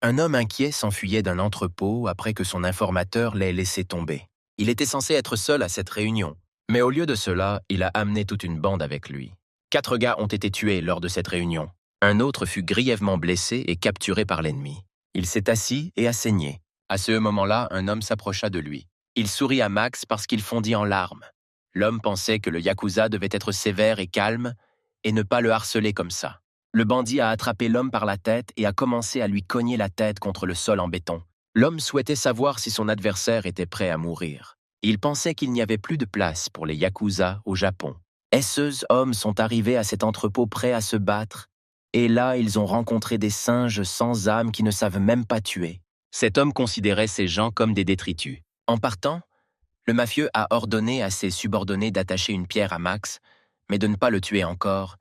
Un homme inquiet s'enfuyait d'un entrepôt après que son informateur l'ait laissé tomber. Il était censé être seul à cette réunion, mais au lieu de cela, il a amené toute une bande avec lui. 4 gars ont été tués lors de cette réunion. Un autre fut grièvement blessé et capturé par l'ennemi. Il s'est assis et a saigné. À ce moment-là, un homme s'approcha de lui. Il sourit à Max parce qu'il fondit en larmes. L'homme pensait que le Yakuza devait être sévère et calme et ne pas le harceler comme ça. Le bandit a attrapé l'homme par la tête et a commencé à lui cogner la tête contre le sol en béton. L'homme souhaitait savoir si son adversaire était prêt à mourir. Il pensait qu'il n'y avait plus de place pour les Yakuza au Japon. Haisseux hommes sont arrivés à cet entrepôt prêts à se battre, et là ils ont rencontré des singes sans âme qui ne savent même pas tuer. Cet homme considérait ces gens comme des détritus. En partant, le mafieux a ordonné à ses subordonnés d'attacher une pierre à Max, mais de ne pas le tuer encore.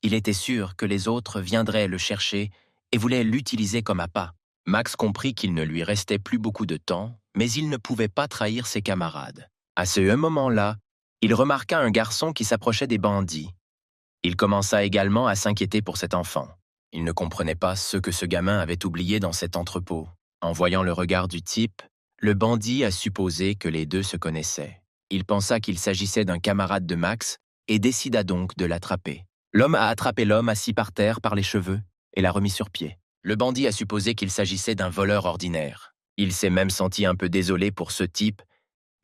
Il était sûr que les autres viendraient le chercher et voulaient l'utiliser comme appât. Max comprit qu'il ne lui restait plus beaucoup de temps, mais il ne pouvait pas trahir ses camarades. À ce moment-là, il remarqua un garçon qui s'approchait des bandits. Il commença également à s'inquiéter pour cet enfant. Il ne comprenait pas ce que ce gamin avait oublié dans cet entrepôt. En voyant le regard du type, le bandit a supposé que les deux se connaissaient. Il pensa qu'il s'agissait d'un camarade de Max et décida donc de l'attraper. L'homme a attrapé l'homme assis par terre par les cheveux et l'a remis sur pied. Le bandit a supposé qu'il s'agissait d'un voleur ordinaire. Il s'est même senti un peu désolé pour ce type,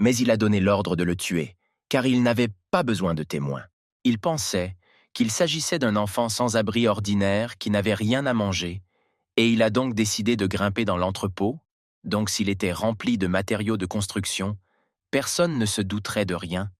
mais il a donné l'ordre de le tuer, car il n'avait pas besoin de témoins. Il pensait qu'il s'agissait d'un enfant sans abri ordinaire qui n'avait rien à manger, et il a donc décidé de grimper dans l'entrepôt. Donc s'il était rempli de matériaux de construction, personne ne se douterait de rien.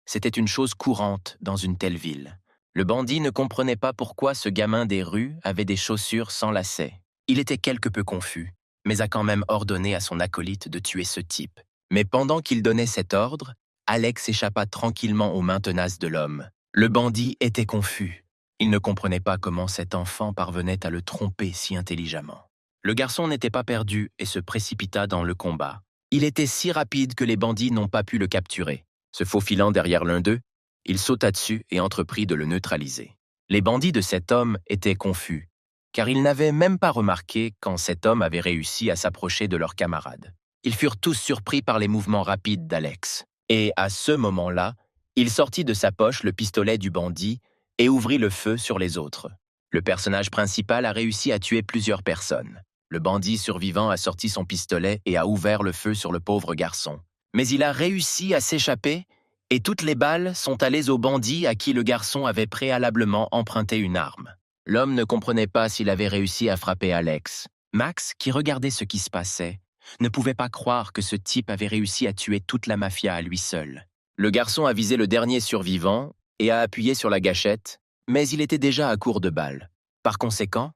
C'était une chose courante dans une telle ville. Le bandit ne comprenait pas pourquoi ce gamin des rues avait des chaussures sans lacets. Il était quelque peu confus, mais a quand même ordonné à son acolyte de tuer ce type. Mais pendant qu'il donnait cet ordre, Alex échappa tranquillement aux mains tenaces de l'homme. Le bandit était confus. Il ne comprenait pas comment cet enfant parvenait à le tromper si intelligemment. Le garçon n'était pas perdu et se précipita dans le combat. Il était si rapide que les bandits n'ont pas pu le capturer. Se faufilant derrière l'un d'eux, il sauta dessus et entreprit de le neutraliser. Les bandits de cet homme étaient confus, car ils n'avaient même pas remarqué quand cet homme avait réussi à s'approcher de leur camarade. Ils furent tous surpris par les mouvements rapides d'Alex. Et à ce moment-là, il sortit de sa poche le pistolet du bandit et ouvrit le feu sur les autres. Le personnage principal a réussi à tuer plusieurs personnes. Le bandit survivant a sorti son pistolet et a ouvert le feu sur le pauvre garçon. Mais il a réussi à s'échapper et toutes les balles sont allées au bandit à qui le garçon avait préalablement emprunté une arme. L'homme ne comprenait pas s'il avait réussi à frapper Alex. Max, qui regardait ce qui se passait, ne pouvait pas croire que ce type avait réussi à tuer toute la mafia à lui seul. Le garçon a visé le dernier survivant et a appuyé sur la gâchette, mais il était déjà à court de balles. Par conséquent,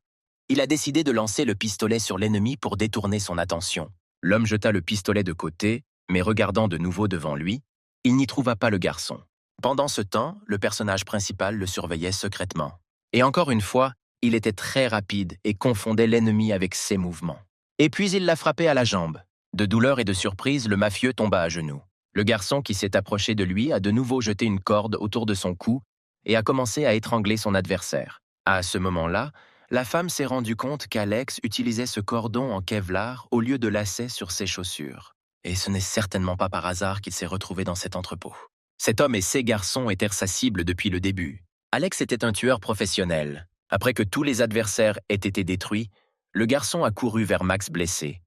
il a décidé de lancer le pistolet sur l'ennemi pour détourner son attention. L'homme jeta le pistolet de côté, mais regardant de nouveau devant lui, il n'y trouva pas le garçon. Pendant ce temps, le personnage principal le surveillait secrètement. Et encore une fois, il était très rapide et confondait l'ennemi avec ses mouvements. Et puis il l'a frappé à la jambe. De douleur et de surprise, le mafieux tomba à genoux. Le garçon qui s'est approché de lui a de nouveau jeté une corde autour de son cou et a commencé à étrangler son adversaire. À ce moment-là, la femme s'est rendue compte qu'Alex utilisait ce cordon en Kevlar au lieu de lacets sur ses chaussures. Et ce n'est certainement pas par hasard qu'il s'est retrouvé dans cet entrepôt. Cet homme et ses garçons étaient sa cible depuis le début. Alex était un tueur professionnel. Après que tous les adversaires aient été détruits, le garçon a couru vers Max blessé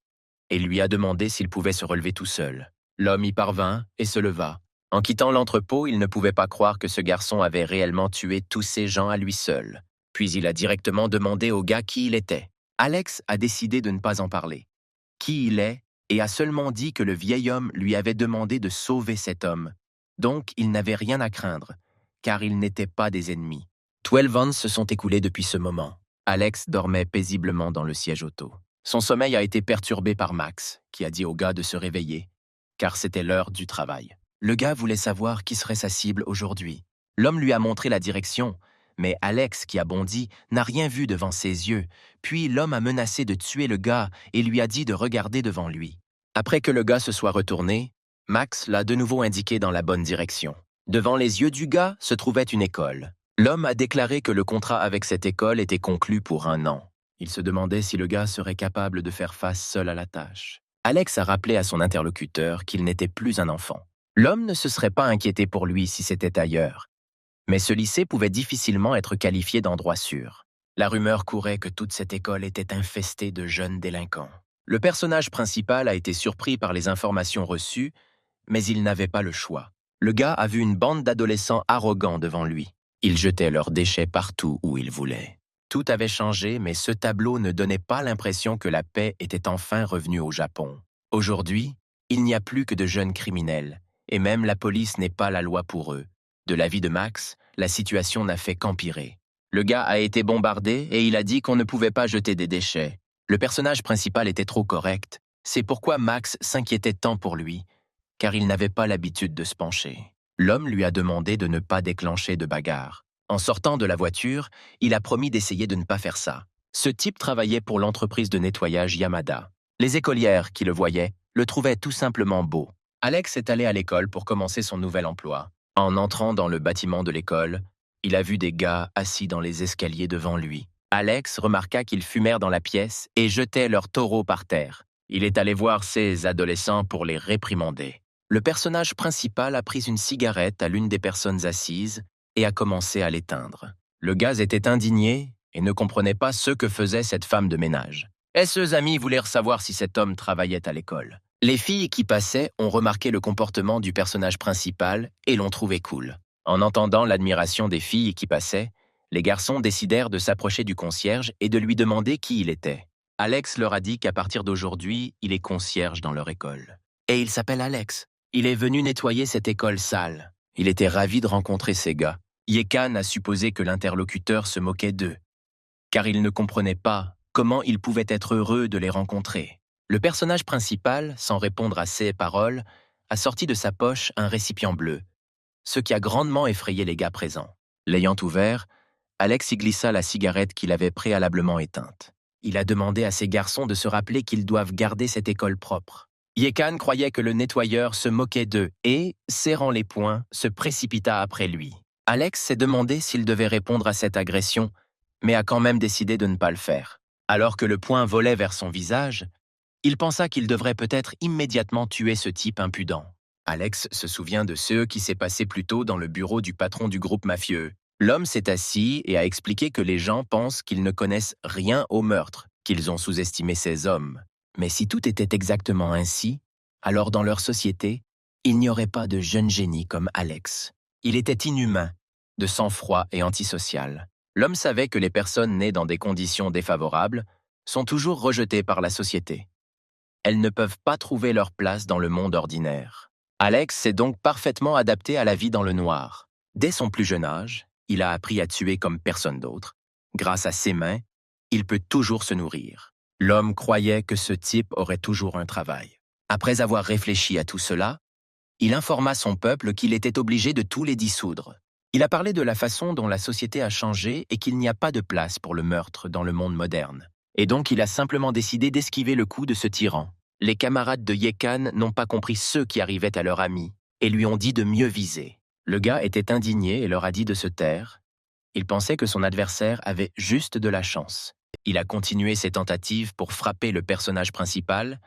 et lui a demandé s'il pouvait se relever tout seul. L'homme y parvint et se leva. En quittant l'entrepôt, il ne pouvait pas croire que ce garçon avait réellement tué tous ces gens à lui seul. Puis il a directement demandé au gars qui il était. Alex a décidé de ne pas en parler. Qui il est et a seulement dit que le vieil homme lui avait demandé de sauver cet homme. Donc il n'avait rien à craindre, car ils n'étaient pas des ennemis. 12 ans se sont écoulés depuis ce moment. Alex dormait paisiblement dans le siège auto. Son sommeil a été perturbé par Max, qui a dit au gars de se réveiller, car c'était l'heure du travail. Le gars voulait savoir qui serait sa cible aujourd'hui. L'homme lui a montré la direction, mais Alex, qui a bondi, n'a rien vu devant ses yeux. Puis l'homme a menacé de tuer le gars et lui a dit de regarder devant lui. Après que le gars se soit retourné, Max l'a de nouveau indiqué dans la bonne direction. Devant les yeux du gars se trouvait une école. L'homme a déclaré que le contrat avec cette école était conclu pour 1 an. Il se demandait si le gars serait capable de faire face seul à la tâche. Alex a rappelé à son interlocuteur qu'il n'était plus un enfant. L'homme ne se serait pas inquiété pour lui si c'était ailleurs. Mais ce lycée pouvait difficilement être qualifié d'endroit sûr. La rumeur courait que toute cette école était infestée de jeunes délinquants. Le personnage principal a été surpris par les informations reçues, mais il n'avait pas le choix. Le gars a vu une bande d'adolescents arrogants devant lui. Ils jetaient leurs déchets partout où ils voulaient. Tout avait changé, mais ce tableau ne donnait pas l'impression que la paix était enfin revenue au Japon. Aujourd'hui, il n'y a plus que de jeunes criminels, et même la police n'est pas la loi pour eux. De l'avis de Max, la situation n'a fait qu'empirer. Le gars a été bombardé et il a dit qu'on ne pouvait pas jeter des déchets. Le personnage principal était trop correct. C'est pourquoi Max s'inquiétait tant pour lui, car il n'avait pas l'habitude de se pencher. L'homme lui a demandé de ne pas déclencher de bagarre. En sortant de la voiture, il a promis d'essayer de ne pas faire ça. Ce type travaillait pour l'entreprise de nettoyage Yamada. Les écolières qui le voyaient le trouvaient tout simplement beau. Alex est allé à l'école pour commencer son nouvel emploi. En entrant dans le bâtiment de l'école, il a vu des gars assis dans les escaliers devant lui. Alex remarqua qu'ils fumèrent dans la pièce et jetaient leurs taureaux par terre. Il est allé voir ces adolescents pour les réprimander. Le personnage principal a pris une cigarette à l'une des personnes assises et a commencé à l'éteindre. Le gaz était indigné et ne comprenait pas ce que faisait cette femme de ménage. Et ses amis voulèrent savoir si cet homme travaillait à l'école. Les filles qui passaient ont remarqué le comportement du personnage principal et l'ont trouvé cool. En entendant l'admiration des filles qui passaient, les garçons décidèrent de s'approcher du concierge et de lui demander qui il était. Alex leur a dit qu'à partir d'aujourd'hui, il est concierge dans leur école. Et il s'appelle Alex. Il est venu nettoyer cette école sale. Il était ravi de rencontrer ces gars. Yekan a supposé que l'interlocuteur se moquait d'eux, car il ne comprenait pas comment il pouvait être heureux de les rencontrer. Le personnage principal, sans répondre à ces paroles, a sorti de sa poche un récipient bleu, ce qui a grandement effrayé les gars présents. L'ayant ouvert, Alex y glissa la cigarette qu'il avait préalablement éteinte. Il a demandé à ses garçons de se rappeler qu'ils doivent garder cette école propre. Yekan croyait que le nettoyeur se moquait d'eux et, serrant les poings, se précipita après lui. Alex s'est demandé s'il devait répondre à cette agression, mais a quand même décidé de ne pas le faire. Alors que le poing volait vers son visage, il pensa qu'il devrait peut-être immédiatement tuer ce type impudent. Alex se souvient de ce qui s'est passé plus tôt dans le bureau du patron du groupe mafieux. L'homme s'est assis et a expliqué que les gens pensent qu'ils ne connaissent rien au meurtre, qu'ils ont sous-estimé ces hommes. Mais si tout était exactement ainsi, alors dans leur société, il n'y aurait pas de jeune génie comme Alex. Il était inhumain, de sang-froid et antisocial. L'homme savait que les personnes nées dans des conditions défavorables sont toujours rejetées par la société. Elles ne peuvent pas trouver leur place dans le monde ordinaire. Alex s'est donc parfaitement adapté à la vie dans le noir. Dès son plus jeune âge, il a appris à tuer comme personne d'autre. Grâce à ses mains, il peut toujours se nourrir. L'homme croyait que ce type aurait toujours un travail. Après avoir réfléchi à tout cela, il informa son peuple qu'il était obligé de tous les dissoudre. Il a parlé de la façon dont la société a changé et qu'il n'y a pas de place pour le meurtre dans le monde moderne. Et donc il a simplement décidé d'esquiver le coup de ce tyran. Les camarades de Yekan n'ont pas compris ce qui arrivait à leur ami et lui ont dit de mieux viser. Le gars était indigné et leur a dit de se taire. Il pensait que son adversaire avait juste de la chance. Il a continué ses tentatives pour frapper le personnage principal,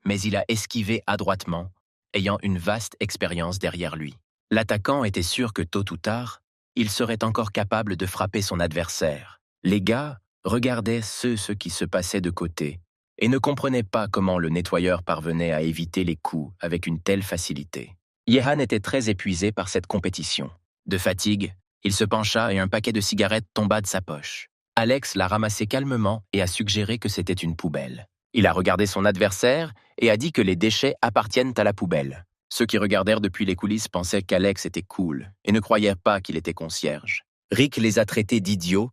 mais il a esquivé adroitement, ayant une vaste expérience derrière lui. L'attaquant était sûr que tôt ou tard, il serait encore capable de frapper son adversaire. Les gars regardaient ce qui se passait de côté et ne comprenaient pas comment le nettoyeur parvenait à éviter les coups avec une telle facilité. Yehan était très épuisé par cette compétition. De fatigue, il se pencha et un paquet de cigarettes tomba de sa poche. Alex l'a ramassé calmement et a suggéré que c'était une poubelle. Il a regardé son adversaire et a dit que les déchets appartiennent à la poubelle. Ceux qui regardèrent depuis les coulisses pensaient qu'Alex était cool et ne croyèrent pas qu'il était concierge. Rick les a traités d'idiots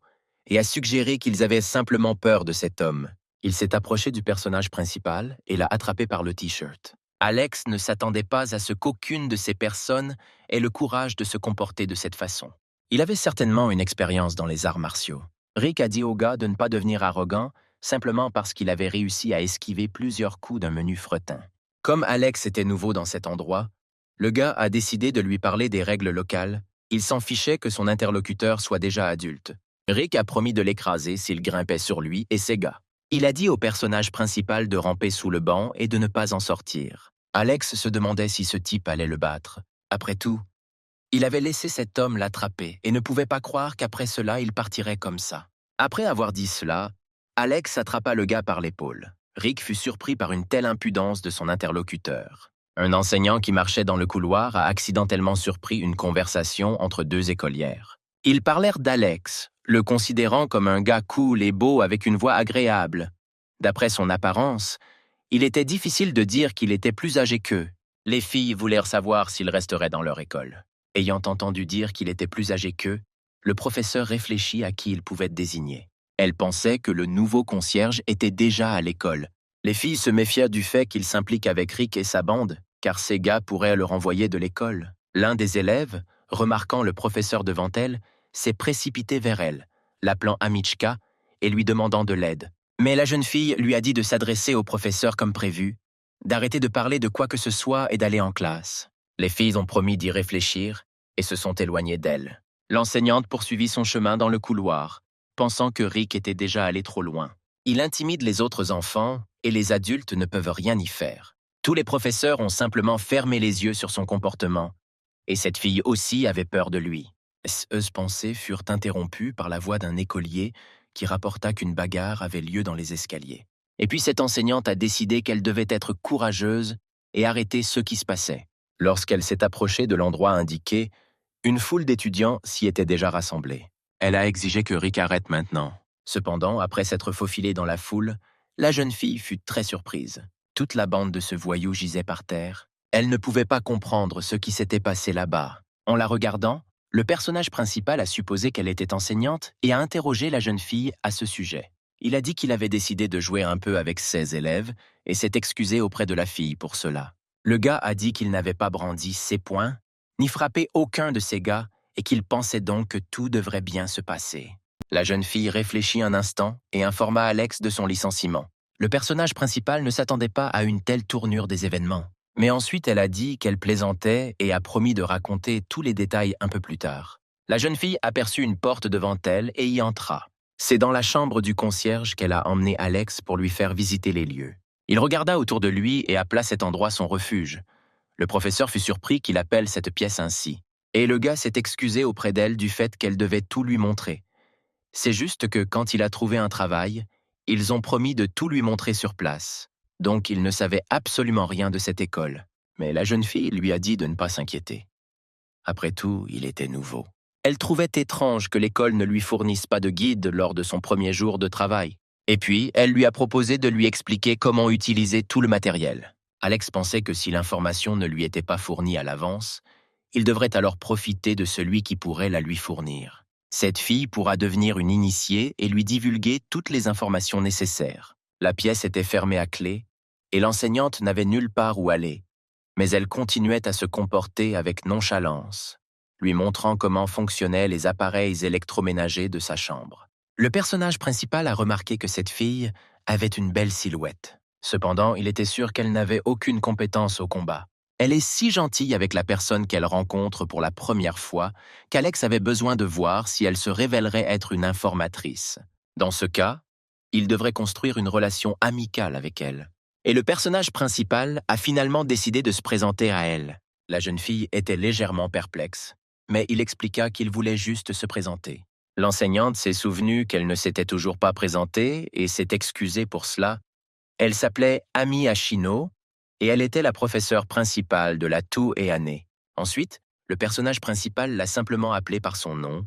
et a suggéré qu'ils avaient simplement peur de cet homme. Il s'est approché du personnage principal et l'a attrapé par le t-shirt. Alex ne s'attendait pas à ce qu'aucune de ces personnes ait le courage de se comporter de cette façon. Il avait certainement une expérience dans les arts martiaux. Rick a dit au gars de ne pas devenir arrogant simplement parce qu'il avait réussi à esquiver plusieurs coups d'un menu fretin. Comme Alex était nouveau dans cet endroit, le gars a décidé de lui parler des règles locales. Il s'en fichait que son interlocuteur soit déjà adulte. Rick a promis de l'écraser s'il grimpait sur lui et ses gars. Il a dit au personnage principal de ramper sous le banc et de ne pas en sortir. Alex se demandait si ce type allait le battre. Après tout, il avait laissé cet homme l'attraper et ne pouvait pas croire qu'après cela, il partirait comme ça. Après avoir dit cela, Alex attrapa le gars par l'épaule. Rick fut surpris par une telle impudence de son interlocuteur. Un enseignant qui marchait dans le couloir a accidentellement surpris une conversation entre deux écolières. Ils parlèrent d'Alex, le considérant comme un gars cool et beau avec une voix agréable. D'après son apparence, il était difficile de dire qu'il était plus âgé qu'eux. Les filles voulèrent savoir s'il resterait dans leur école. Ayant entendu dire qu'il était plus âgé qu'eux, le professeur réfléchit à qui il pouvait désigner. Elle pensait que le nouveau concierge était déjà à l'école. Les filles se méfièrent du fait qu'il s'implique avec Rick et sa bande, car ces gars pourraient le renvoyer de l'école. L'un des élèves, remarquant le professeur devant elle, s'est précipité vers elle, l'appelant Amichka et lui demandant de l'aide. Mais la jeune fille lui a dit de s'adresser au professeur comme prévu, d'arrêter de parler de quoi que ce soit et d'aller en classe. Les filles ont promis d'y réfléchir et se sont éloignées d'elle. L'enseignante poursuivit son chemin dans le couloir, pensant que Rick était déjà allé trop loin. Il intimide les autres enfants et les adultes ne peuvent rien y faire. Tous les professeurs ont simplement fermé les yeux sur son comportement, et cette fille aussi avait peur de lui. Ces pensées furent interrompues par la voix d'un écolier qui rapporta qu'une bagarre avait lieu dans les escaliers. Et puis cette enseignante a décidé qu'elle devait être courageuse et arrêter ce qui se passait. Lorsqu'elle s'est approchée de l'endroit indiqué, une foule d'étudiants s'y était déjà rassemblée. Elle a exigé que Rick arrête maintenant. Cependant, après s'être faufilée dans la foule, la jeune fille fut très surprise. Toute la bande de ce voyou gisait par terre. Elle ne pouvait pas comprendre ce qui s'était passé là-bas. En la regardant, le personnage principal a supposé qu'elle était enseignante et a interrogé la jeune fille à ce sujet. Il a dit qu'il avait décidé de jouer un peu avec ses élèves et s'est excusé auprès de la fille pour cela. Le gars a dit qu'il n'avait pas brandi ses poings, ni frappé aucun de ses gars et qu'il pensait donc que tout devrait bien se passer. La jeune fille réfléchit un instant et informa Alex de son licenciement. Le personnage principal ne s'attendait pas à une telle tournure des événements. Mais ensuite, elle a dit qu'elle plaisantait et a promis de raconter tous les détails un peu plus tard. La jeune fille aperçut une porte devant elle et y entra. C'est dans la chambre du concierge qu'elle a emmené Alex pour lui faire visiter les lieux. Il regarda autour de lui et appela cet endroit son refuge. Le professeur fut surpris qu'il appelle cette pièce ainsi. Et le gars s'est excusé auprès d'elle du fait qu'elle devait tout lui montrer. C'est juste que quand il a trouvé un travail, ils ont promis de tout lui montrer sur place. Donc il ne savait absolument rien de cette école. Mais la jeune fille lui a dit de ne pas s'inquiéter. Après tout, il était nouveau. Elle trouvait étrange que l'école ne lui fournisse pas de guide lors de son premier jour de travail. Et puis, elle lui a proposé de lui expliquer comment utiliser tout le matériel. Alex pensait que si l'information ne lui était pas fournie à l'avance, il devrait alors profiter de celui qui pourrait la lui fournir. Cette fille pourra devenir une initiée et lui divulguer toutes les informations nécessaires. La pièce était fermée à clé et l'enseignante n'avait nulle part où aller, mais elle continuait à se comporter avec nonchalance, lui montrant comment fonctionnaient les appareils électroménagers de sa chambre. Le personnage principal a remarqué que cette fille avait une belle silhouette. Cependant, il était sûr qu'elle n'avait aucune compétence au combat. Elle est si gentille avec la personne qu'elle rencontre pour la première fois qu'Alex avait besoin de voir si elle se révélerait être une informatrice. Dans ce cas, il devrait construire une relation amicale avec elle. Et le personnage principal a finalement décidé de se présenter à elle. La jeune fille était légèrement perplexe, mais il expliqua qu'il voulait juste se présenter. L'enseignante s'est souvenue qu'elle ne s'était toujours pas présentée et s'est excusée pour cela. Elle s'appelait Ami Ashino et elle était la professeure principale de la toux et année. Ensuite, le personnage principal l'a simplement appelée par son nom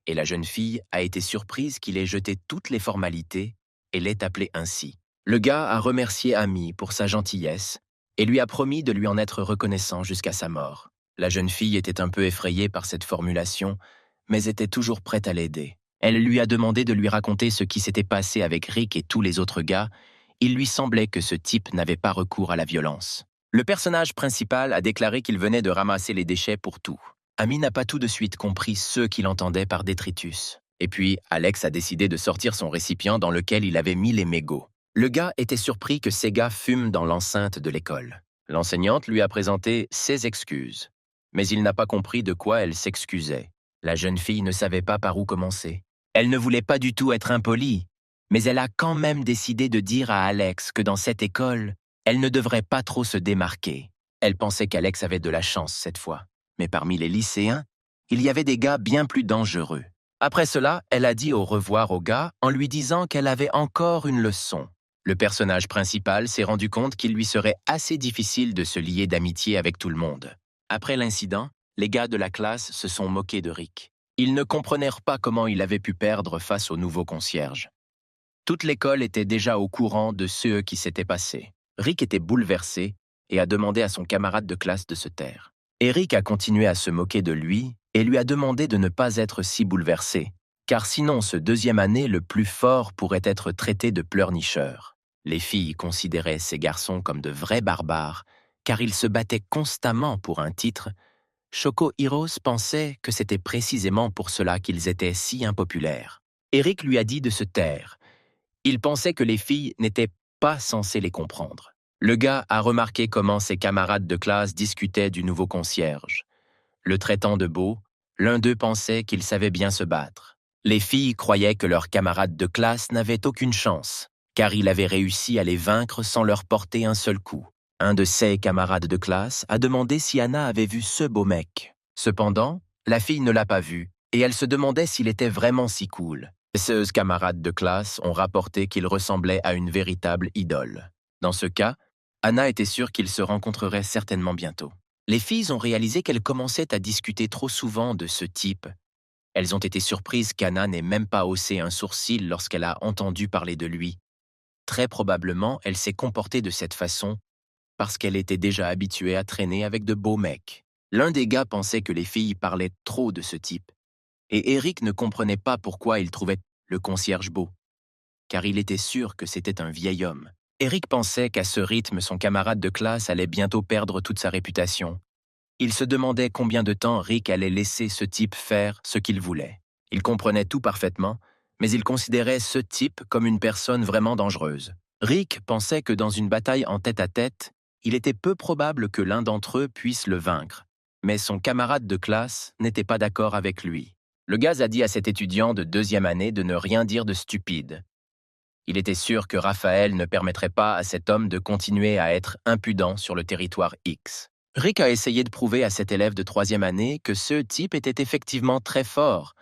et la jeune fille a été surprise qu'il ait jeté toutes les formalités et l'ait appelée ainsi. Le gars a remercié Ami pour sa gentillesse et lui a promis de lui en être reconnaissant jusqu'à sa mort. La jeune fille était un peu effrayée par cette formulation, mais était toujours prête à l'aider. Elle lui a demandé de lui raconter ce qui s'était passé avec Rick et tous les autres gars. Il lui semblait que ce type n'avait pas recours à la violence. Le personnage principal a déclaré qu'il venait de ramasser les déchets pour tout. Ami n'a pas tout de suite compris ce qu'il entendait par détritus. Et puis, Alex a décidé de sortir son récipient dans lequel il avait mis les mégots. Le gars était surpris que ces gars fument dans l'enceinte de l'école. L'enseignante lui a présenté ses excuses, mais il n'a pas compris de quoi elle s'excusait. La jeune fille ne savait pas par où commencer. Elle ne voulait pas du tout être impolie, mais elle a quand même décidé de dire à Alex que dans cette école, elle ne devrait pas trop se démarquer. Elle pensait qu'Alex avait de la chance cette fois, mais parmi les lycéens, il y avait des gars bien plus dangereux. Après cela, elle a dit au revoir au gars en lui disant qu'elle avait encore une leçon. Le personnage principal s'est rendu compte qu'il lui serait assez difficile de se lier d'amitié avec tout le monde. Après l'incident, les gars de la classe se sont moqués de Rick. Ils ne comprenèrent pas comment il avait pu perdre face au nouveau concierge. Toute l'école était déjà au courant de ce qui s'était passé. Rick était bouleversé et a demandé à son camarade de classe de se taire. Eric a continué à se moquer de lui et lui a demandé de ne pas être si bouleversé, car sinon ce deuxième année le plus fort pourrait être traité de pleurnicheur. Les filles considéraient ces garçons comme de vrais barbares, car ils se battaient constamment pour un titre. Choco Heroes pensait que c'était précisément pour cela qu'ils étaient si impopulaires. Eric lui a dit de se taire. Il pensait que les filles n'étaient pas censées les comprendre. Le gars a remarqué comment ses camarades de classe discutaient du nouveau concierge. Le traitant de beau, l'un d'eux pensait qu'il savait bien se battre. Les filles croyaient que leurs camarades de classe n'avaient aucune chance, car il avait réussi à les vaincre sans leur porter un seul coup. Un de ses camarades de classe a demandé si Anna avait vu ce beau mec. Cependant, la fille ne l'a pas vu, et elle se demandait s'il était vraiment si cool. Ses camarades de classe ont rapporté qu'il ressemblait à une véritable idole. Dans ce cas, Anna était sûre qu'ils se rencontreraient certainement bientôt. Les filles ont réalisé qu'elles commençaient à discuter trop souvent de ce type. Elles ont été surprises qu'Anna n'ait même pas haussé un sourcil lorsqu'elle a entendu parler de lui. Très probablement, elle s'est comportée de cette façon parce qu'elle était déjà habituée à traîner avec de beaux mecs. L'un des gars pensait que les filles parlaient trop de ce type. Et Eric ne comprenait pas pourquoi il trouvait le concierge beau, car il était sûr que c'était un vieil homme. Eric pensait qu'à ce rythme, son camarade de classe allait bientôt perdre toute sa réputation. Il se demandait combien de temps Rick allait laisser ce type faire ce qu'il voulait. Il comprenait tout parfaitement, mais il considérait ce type comme une personne vraiment dangereuse. Rick pensait que dans une bataille en tête-à-tête, il était peu probable que l'un d'entre eux puisse le vaincre, mais son camarade de classe n'était pas d'accord avec lui. Le gars a dit à cet étudiant de deuxième année de ne rien dire de stupide. Il était sûr que Raphaël ne permettrait pas à cet homme de continuer à être impudent sur le territoire X. Rick a essayé de prouver à cet élève de troisième année que ce type était effectivement très fort,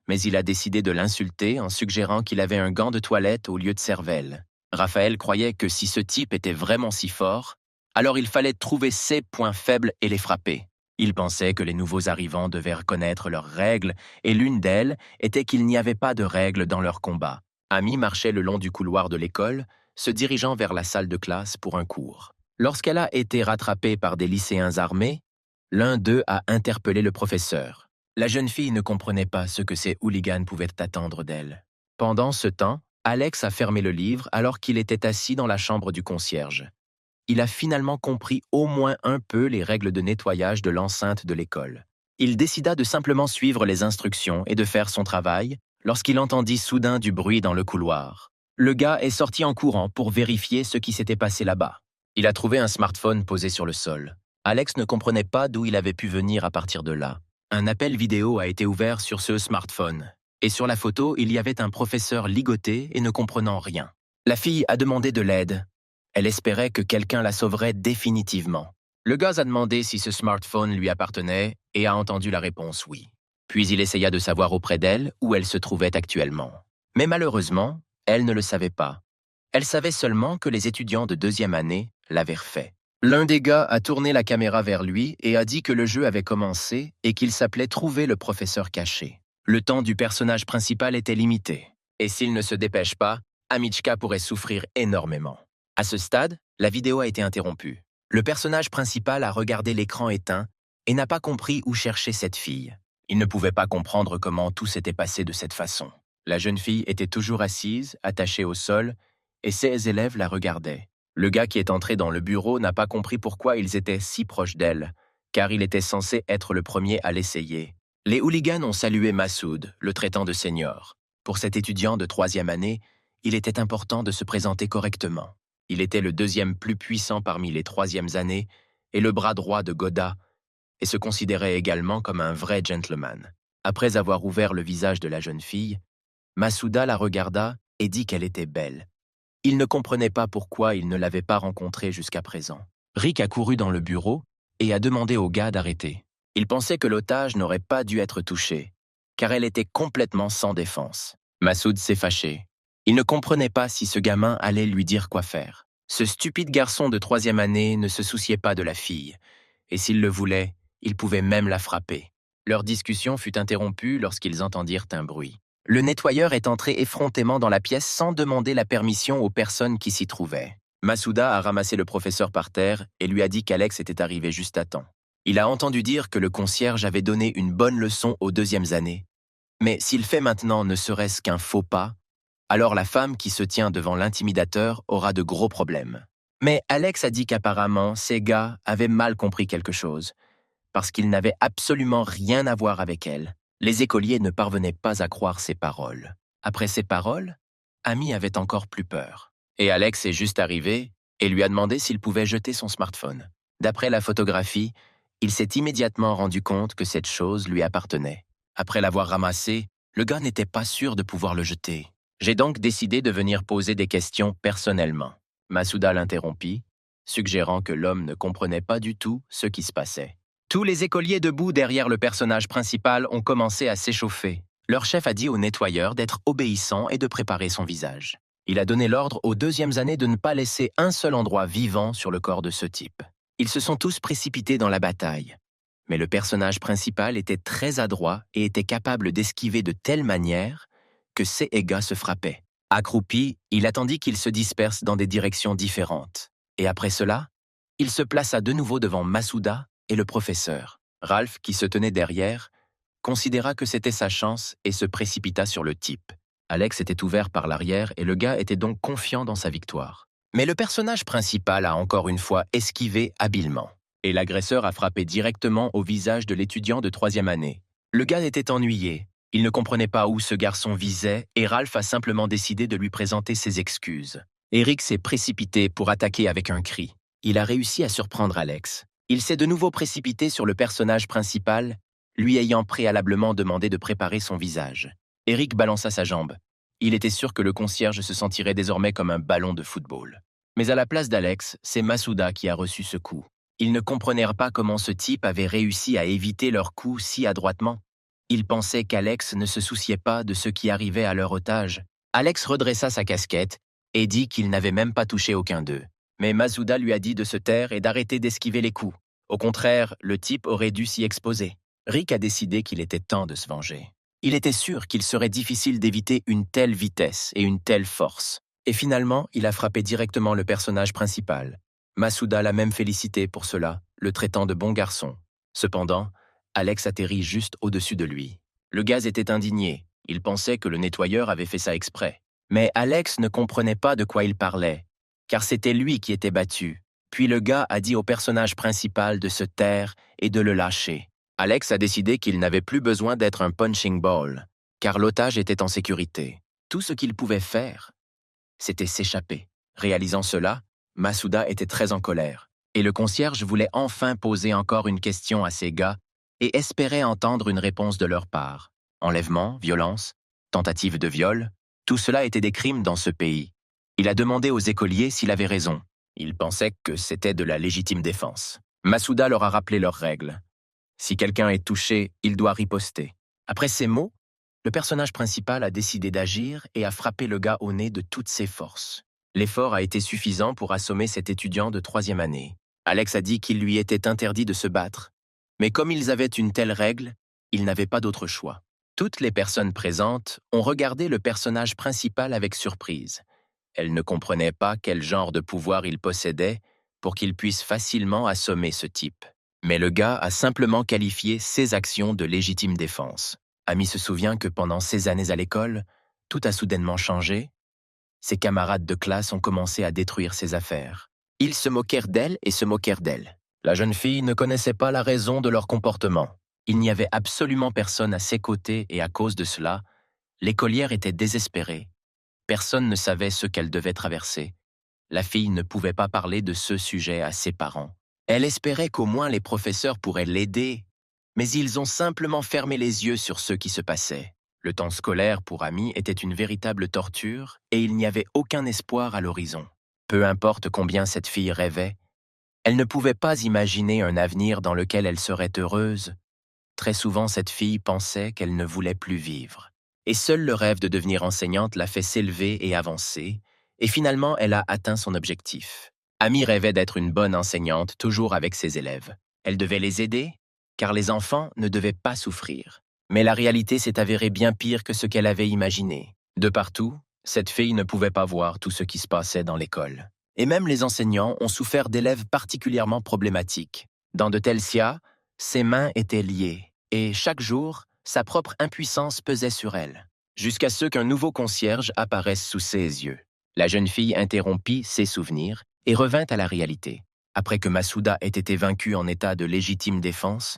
mais il a décidé de l'insulter en suggérant qu'il avait un gant de toilette au lieu de cervelle. Raphaël croyait que si ce type était vraiment si fort, alors il fallait trouver ses points faibles et les frapper. Il pensait que les nouveaux arrivants devaient reconnaître leurs règles, et l'une d'elles était qu'il n'y avait pas de règles dans leur combat. Amy marchait le long du couloir de l'école, se dirigeant vers la salle de classe pour un cours. Lorsqu'elle a été rattrapée par des lycéens armés, l'un d'eux a interpellé le professeur. La jeune fille ne comprenait pas ce que ces hooligans pouvaient attendre d'elle. Pendant ce temps, Alex a fermé le livre alors qu'il était assis dans la chambre du concierge. Il a finalement compris au moins un peu les règles de nettoyage de l'enceinte de l'école. Il décida de simplement suivre les instructions et de faire son travail lorsqu'il entendit soudain du bruit dans le couloir. Le gars est sorti en courant pour vérifier ce qui s'était passé là-bas. Il a trouvé un smartphone posé sur le sol. Alex ne comprenait pas d'où il avait pu venir à partir de là. Un appel vidéo a été ouvert sur ce smartphone. Et sur la photo, il y avait un professeur ligoté et ne comprenant rien. La fille a demandé de l'aide. Elle espérait que quelqu'un la sauverait définitivement. Le gars a demandé si ce smartphone lui appartenait et a entendu la réponse oui. Puis il essaya de savoir auprès d'elle où elle se trouvait actuellement. Mais malheureusement, elle ne le savait pas. Elle savait seulement que les étudiants de deuxième année l'avaient fait. L'un des gars a tourné la caméra vers lui et a dit que le jeu avait commencé et qu'il s'appelait Trouver le professeur caché. Le temps du personnage principal était limité. Et s'il ne se dépêche pas, Amichka pourrait souffrir énormément. À ce stade, la vidéo a été interrompue. Le personnage principal a regardé l'écran éteint et n'a pas compris où chercher cette fille. Il ne pouvait pas comprendre comment tout s'était passé de cette façon. La jeune fille était toujours assise, attachée au sol, et ses élèves la regardaient. Le gars qui est entré dans le bureau n'a pas compris pourquoi ils étaient si proches d'elle, car il était censé être le premier à l'essayer. Les hooligans ont salué Massoud, le traitant de senior. Pour cet étudiant de troisième année, il était important de se présenter correctement. Il était le deuxième plus puissant parmi les troisièmes années et le bras droit de Goda, et se considérait également comme un vrai gentleman. Après avoir ouvert le visage de la jeune fille, Masuda la regarda et dit qu'elle était belle. Il ne comprenait pas pourquoi il ne l'avait pas rencontrée jusqu'à présent. Rick a couru dans le bureau et a demandé au gars d'arrêter. Il pensait que l'otage n'aurait pas dû être touchée, car elle était complètement sans défense. Massoud s'est fâché. Il ne comprenait pas si ce gamin allait lui dire quoi faire. Ce stupide garçon de 3e année ne se souciait pas de la fille, et s'il le voulait, il pouvait même la frapper. Leur discussion fut interrompue lorsqu'ils entendirent un bruit. Le nettoyeur est entré effrontément dans la pièce sans demander la permission aux personnes qui s'y trouvaient. Masuda a ramassé le professeur par terre et lui a dit qu'Alex était arrivé juste à temps. Il a entendu dire que le concierge avait donné une bonne leçon aux 2e années. Mais s'il fait maintenant ne serait-ce qu'un faux pas, alors la femme qui se tient devant l'intimidateur aura de gros problèmes. Mais Alex a dit qu'apparemment, ces gars avaient mal compris quelque chose, parce qu'ils n'avaient absolument rien à voir avec elle. Les écoliers ne parvenaient pas à croire ses paroles. Après ces paroles, Amy avait encore plus peur. Et Alex est juste arrivé et lui a demandé s'il pouvait jeter son smartphone. D'après la photographie, il s'est immédiatement rendu compte que cette chose lui appartenait. Après l'avoir ramassé, le gars n'était pas sûr de pouvoir le jeter. J'ai donc décidé de venir poser des questions personnellement. Masuda l'interrompit, suggérant que l'homme ne comprenait pas du tout ce qui se passait. Tous les écoliers debout derrière le personnage principal ont commencé à s'échauffer. Leur chef a dit au nettoyeur d'être obéissant et de préparer son visage. Il a donné l'ordre aux 2e années de ne pas laisser un seul endroit vivant sur le corps de ce type. Ils se sont tous précipités dans la bataille. Mais le personnage principal était très adroit et était capable d'esquiver de telle manière que ses gars se frappaient. Accroupi, il attendit qu'ils se dispersent dans des directions différentes. Et après cela, il se plaça de nouveau devant Masuda et le professeur. Ralph, qui se tenait derrière, considéra que c'était sa chance et se précipita sur le type. Alex était ouvert par l'arrière et le gars était donc confiant dans sa victoire. Mais le personnage principal a encore une fois esquivé habilement. Et l'agresseur a frappé directement au visage de l'étudiant de 3e année. Le gars était ennuyé. Il ne comprenait pas où ce garçon visait et Ralph a simplement décidé de lui présenter ses excuses. Eric s'est précipité pour attaquer avec un cri. Il a réussi à surprendre Alex. Il s'est de nouveau précipité sur le personnage principal, lui ayant préalablement demandé de préparer son visage. Eric balança sa jambe. Il était sûr que le concierge se sentirait désormais comme un ballon de football. Mais à la place d'Alex, c'est Masuda qui a reçu ce coup. Ils ne comprenèrent pas comment ce type avait réussi à éviter leur coup si adroitement. Ils pensaient qu'Alex ne se souciait pas de ce qui arrivait à leur otage. Alex redressa sa casquette et dit qu'il n'avait même pas touché aucun d'eux. Mais Masuda lui a dit de se taire et d'arrêter d'esquiver les coups. Au contraire, le type aurait dû s'y exposer. Rick a décidé qu'il était temps de se venger. Il était sûr qu'il serait difficile d'éviter une telle vitesse et une telle force. Et finalement, il a frappé directement le personnage principal. Masuda l'a même félicité pour cela, le traitant de bon garçon. Cependant, Alex atterrit juste au-dessus de lui. Le gaz était indigné. Il pensait que le nettoyeur avait fait ça exprès. Mais Alex ne comprenait pas de quoi il parlait, car c'était lui qui était battu. Puis le gars a dit au personnage principal de se taire et de le lâcher. Alex a décidé qu'il n'avait plus besoin d'être un punching ball, car l'otage était en sécurité. Tout ce qu'il pouvait faire, c'était s'échapper. Réalisant cela, Masuda était très en colère, et le concierge voulait enfin poser encore une question à ses gars et espérait entendre une réponse de leur part. Enlèvement, violence, tentative de viol, tout cela était des crimes dans ce pays. Il a demandé aux écoliers s'il avait raison. Il pensait que c'était de la légitime défense. Masuda leur a rappelé leurs règles. Si quelqu'un est touché, il doit riposter. Après ces mots, le personnage principal a décidé d'agir et a frappé le gars au nez de toutes ses forces. L'effort a été suffisant pour assommer cet étudiant de 3e année. Alex a dit qu'il lui était interdit de se battre. Mais comme ils avaient une telle règle, ils n'avaient pas d'autre choix. Toutes les personnes présentes ont regardé le personnage principal avec surprise. Elles ne comprenaient pas quel genre de pouvoir il possédait pour qu'il puisse facilement assommer ce type. Mais le gars a simplement qualifié ses actions de légitime défense. Amy se souvient que pendant ses années à l'école, tout a soudainement changé. Ses camarades de classe ont commencé à détruire ses affaires. Ils se moquèrent d'elle et se moquèrent d'elle. La jeune fille ne connaissait pas la raison de leur comportement. Il n'y avait absolument personne à ses côtés et à cause de cela, l'écolière était désespérée. Personne ne savait ce qu'elle devait traverser. La fille ne pouvait pas parler de ce sujet à ses parents. Elle espérait qu'au moins les professeurs pourraient l'aider, mais ils ont simplement fermé les yeux sur ce qui se passait. Le temps scolaire pour Amy était une véritable torture et il n'y avait aucun espoir à l'horizon. Peu importe combien cette fille rêvait, elle ne pouvait pas imaginer un avenir dans lequel elle serait heureuse. Très souvent, cette fille pensait qu'elle ne voulait plus vivre. Et seul le rêve de devenir enseignante l'a fait s'élever et avancer, et finalement, elle a atteint son objectif. Amy rêvait d'être une bonne enseignante, toujours avec ses élèves. Elle devait les aider, car les enfants ne devaient pas souffrir. Mais la réalité s'est avérée bien pire que ce qu'elle avait imaginé. De partout, cette fille ne pouvait pas voir tout ce qui se passait dans l'école. Et même les enseignants ont souffert d'élèves particulièrement problématiques. Dans de tels cas, ses mains étaient liées, et chaque jour, sa propre impuissance pesait sur elle, jusqu'à ce qu'un nouveau concierge apparaisse sous ses yeux. La jeune fille interrompit ses souvenirs et revint à la réalité. Après que Masuda ait été vaincu en état de légitime défense,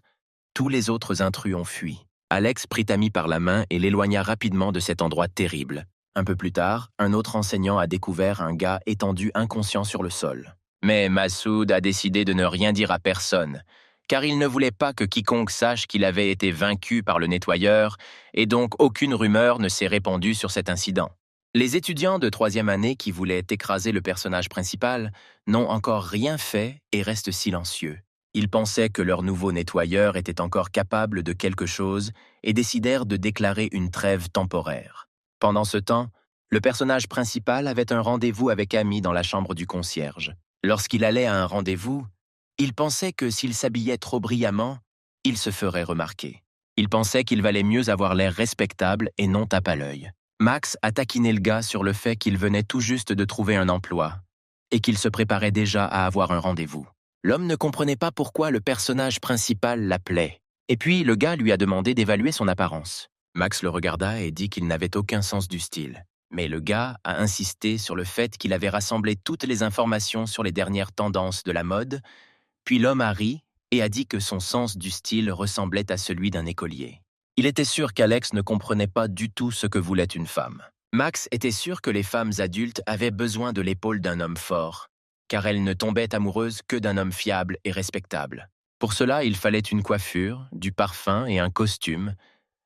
tous les autres intrus ont fui. Alex prit Amy par la main et l'éloigna rapidement de cet endroit terrible. Un peu plus tard, un autre enseignant a découvert un gars étendu inconscient sur le sol. Mais Masoud a décidé de ne rien dire à personne, car il ne voulait pas que quiconque sache qu'il avait été vaincu par le nettoyeur, et donc aucune rumeur ne s'est répandue sur cet incident. Les étudiants de 3e année qui voulaient écraser le personnage principal n'ont encore rien fait et restent silencieux. Ils pensaient que leur nouveau nettoyeur était encore capable de quelque chose et décidèrent de déclarer une trêve temporaire. Pendant ce temps, le personnage principal avait un rendez-vous avec Amy dans la chambre du concierge. Lorsqu'il allait à un rendez-vous, il pensait que s'il s'habillait trop brillamment, il se ferait remarquer. Il pensait qu'il valait mieux avoir l'air respectable et non tape à l'œil. Max a taquiné le gars sur le fait qu'il venait tout juste de trouver un emploi et qu'il se préparait déjà à avoir un rendez-vous. L'homme ne comprenait pas pourquoi le personnage principal l'appelait. Et puis, le gars lui a demandé d'évaluer son apparence. Max le regarda et dit qu'il n'avait aucun sens du style. Mais le gars a insisté sur le fait qu'il avait rassemblé toutes les informations sur les dernières tendances de la mode, puis l'homme a ri et a dit que son sens du style ressemblait à celui d'un écolier. Il était sûr qu'Alex ne comprenait pas du tout ce que voulait une femme. Max était sûr que les femmes adultes avaient besoin de l'épaule d'un homme fort, car elles ne tombaient amoureuses que d'un homme fiable et respectable. Pour cela, il fallait une coiffure, du parfum et un costume.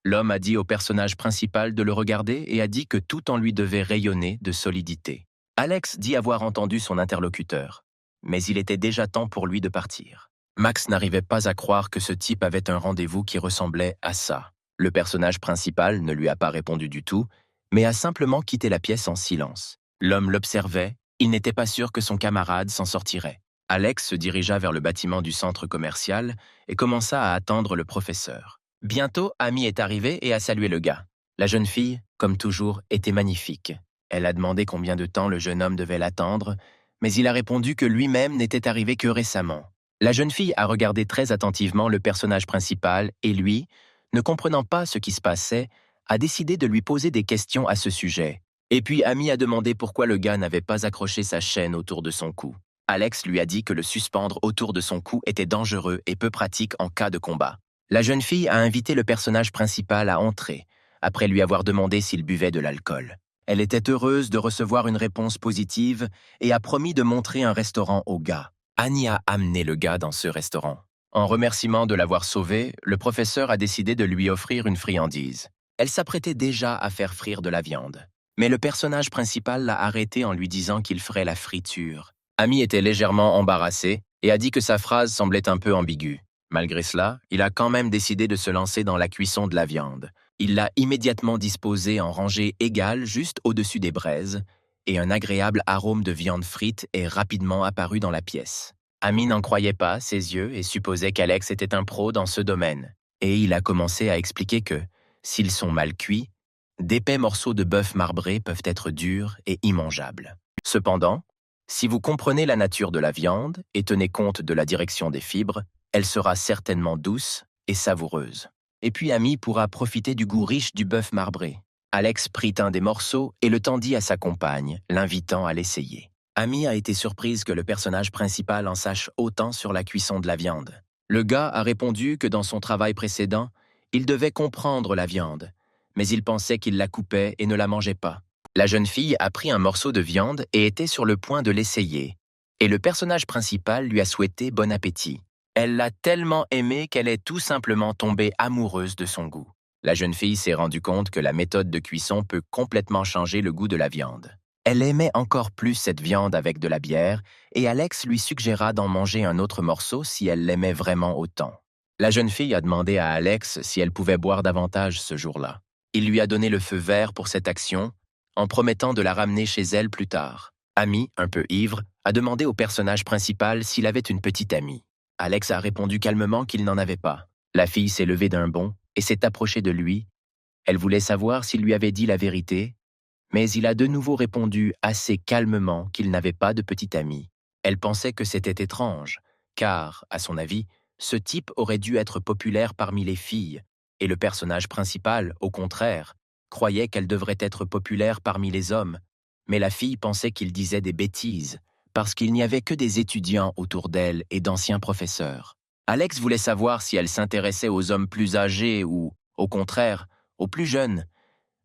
L'homme a dit au personnage principal de le regarder et a dit que tout en lui devait rayonner de solidité. Alex dit avoir entendu son interlocuteur, mais il était déjà temps pour lui de partir. Max n'arrivait pas à croire que ce type avait un rendez-vous qui ressemblait à ça. Le personnage principal ne lui a pas répondu du tout, mais a simplement quitté la pièce en silence. L'homme l'observait, il n'était pas sûr que son camarade s'en sortirait. Alex se dirigea vers le bâtiment du centre commercial et commença à attendre le professeur. Bientôt, Amy est arrivée et a salué le gars. La jeune fille, comme toujours, était magnifique. Elle a demandé combien de temps le jeune homme devait l'attendre, mais il a répondu que lui-même n'était arrivé que récemment. La jeune fille a regardé très attentivement le personnage principal et lui, ne comprenant pas ce qui se passait, a décidé de lui poser des questions à ce sujet. Et puis Amy a demandé pourquoi le gars n'avait pas accroché sa chaîne autour de son cou. Alex lui a dit que le suspendre autour de son cou était dangereux et peu pratique en cas de combat. La jeune fille a invité le personnage principal à entrer, après lui avoir demandé s'il buvait de l'alcool. Elle était heureuse de recevoir une réponse positive et a promis de montrer un restaurant au gars. Annie a amené le gars dans ce restaurant. En remerciement de l'avoir sauvé, le professeur a décidé de lui offrir une friandise. Elle s'apprêtait déjà à faire frire de la viande. Mais le personnage principal l'a arrêté en lui disant qu'il ferait la friture. Amy était légèrement embarrassée et a dit que sa phrase semblait un peu ambiguë. Malgré cela, il a quand même décidé de se lancer dans la cuisson de la viande. Il l'a immédiatement disposée en rangée égale juste au-dessus des braises, et un agréable arôme de viande frite est rapidement apparu dans la pièce. Amy n'en croyait pas ses yeux et supposait qu'Alex était un pro dans ce domaine. Et il a commencé à expliquer que, s'ils sont mal cuits, d'épais morceaux de bœuf marbré peuvent être durs et immangeables. Cependant, si vous comprenez la nature de la viande et tenez compte de la direction des fibres, elle sera certainement douce et savoureuse. Et puis Amy pourra profiter du goût riche du bœuf marbré. Alex prit un des morceaux et le tendit à sa compagne, l'invitant à l'essayer. Amy a été surprise que le personnage principal en sache autant sur la cuisson de la viande. Le gars a répondu que dans son travail précédent, il devait comprendre la viande, mais il pensait qu'il la coupait et ne la mangeait pas. La jeune fille a pris un morceau de viande et était sur le point de l'essayer. Et le personnage principal lui a souhaité bon appétit. Elle l'a tellement aimé qu'elle est tout simplement tombée amoureuse de son goût. La jeune fille s'est rendue compte que la méthode de cuisson peut complètement changer le goût de la viande. Elle aimait encore plus cette viande avec de la bière et Alex lui suggéra d'en manger un autre morceau si elle l'aimait vraiment autant. La jeune fille a demandé à Alex si elle pouvait boire davantage ce jour-là. Il lui a donné le feu vert pour cette action en promettant de la ramener chez elle plus tard. Amy, un peu ivre, a demandé au personnage principal s'il avait une petite amie. Alex a répondu calmement qu'il n'en avait pas. La fille s'est levée d'un bond et s'est approchée de lui. Elle voulait savoir s'il lui avait dit la vérité, mais il a de nouveau répondu assez calmement qu'il n'avait pas de petite amie. Elle pensait que c'était étrange, car, à son avis, ce type aurait dû être populaire parmi les filles, et le personnage principal, au contraire, croyait qu'elle devrait être populaire parmi les hommes, mais la fille pensait qu'il disait des bêtises, parce qu'il n'y avait que des étudiants autour d'elle et d'anciens professeurs. Alex voulait savoir si elle s'intéressait aux hommes plus âgés ou, au contraire, aux plus jeunes,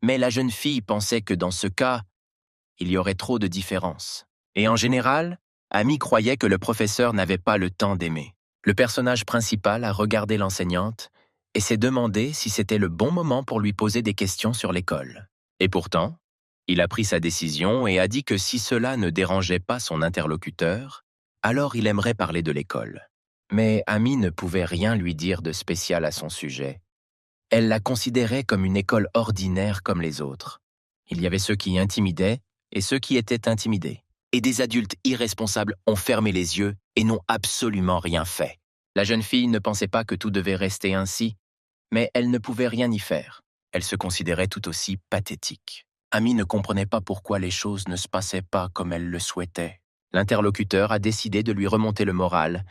mais la jeune fille pensait que dans ce cas, il y aurait trop de différences. Et en général, Amy croyait que le professeur n'avait pas le temps d'aimer. Le personnage principal a regardé l'enseignante et s'est demandé si c'était le bon moment pour lui poser des questions sur l'école. Et pourtant, il a pris sa décision et a dit que si cela ne dérangeait pas son interlocuteur, alors il aimerait parler de l'école. Mais Amy ne pouvait rien lui dire de spécial à son sujet. Elle la considérait comme une école ordinaire comme les autres. Il y avait ceux qui intimidaient et ceux qui étaient intimidés. Et des adultes irresponsables ont fermé les yeux et n'ont absolument rien fait. La jeune fille ne pensait pas que tout devait rester ainsi, mais elle ne pouvait rien y faire. Elle se considérait tout aussi pathétique. Amy ne comprenait pas pourquoi les choses ne se passaient pas comme elle le souhaitait. L'interlocuteur a décidé de lui remonter le moral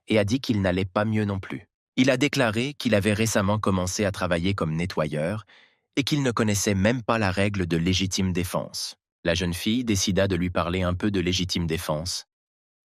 et a dit qu'il n'allait pas mieux non plus. Il a déclaré qu'il avait récemment commencé à travailler comme nettoyeur et qu'il ne connaissait même pas la règle de légitime défense. La jeune fille décida de lui parler un peu de légitime défense.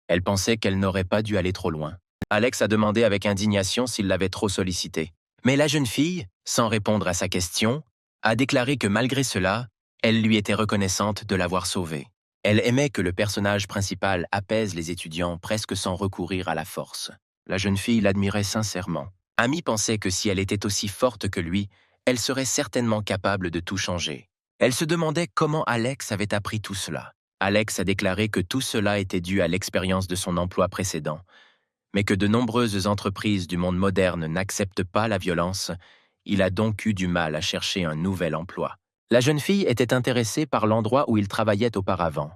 Elle pensait qu'elle n'aurait pas dû aller trop loin. Alex a demandé avec indignation s'il l'avait trop sollicité. Mais la jeune fille, sans répondre à sa question, a déclaré que malgré cela, elle lui était reconnaissante de l'avoir sauvé. Elle aimait que le personnage principal apaise les étudiants presque sans recourir à la force. La jeune fille l'admirait sincèrement. Amy pensait que si elle était aussi forte que lui, elle serait certainement capable de tout changer. Elle se demandait comment Alex avait appris tout cela. Alex a déclaré que tout cela était dû à l'expérience de son emploi précédent, mais que de nombreuses entreprises du monde moderne n'acceptent pas la violence. Il a donc eu du mal à chercher un nouvel emploi. La jeune fille était intéressée par l'endroit où il travaillait auparavant,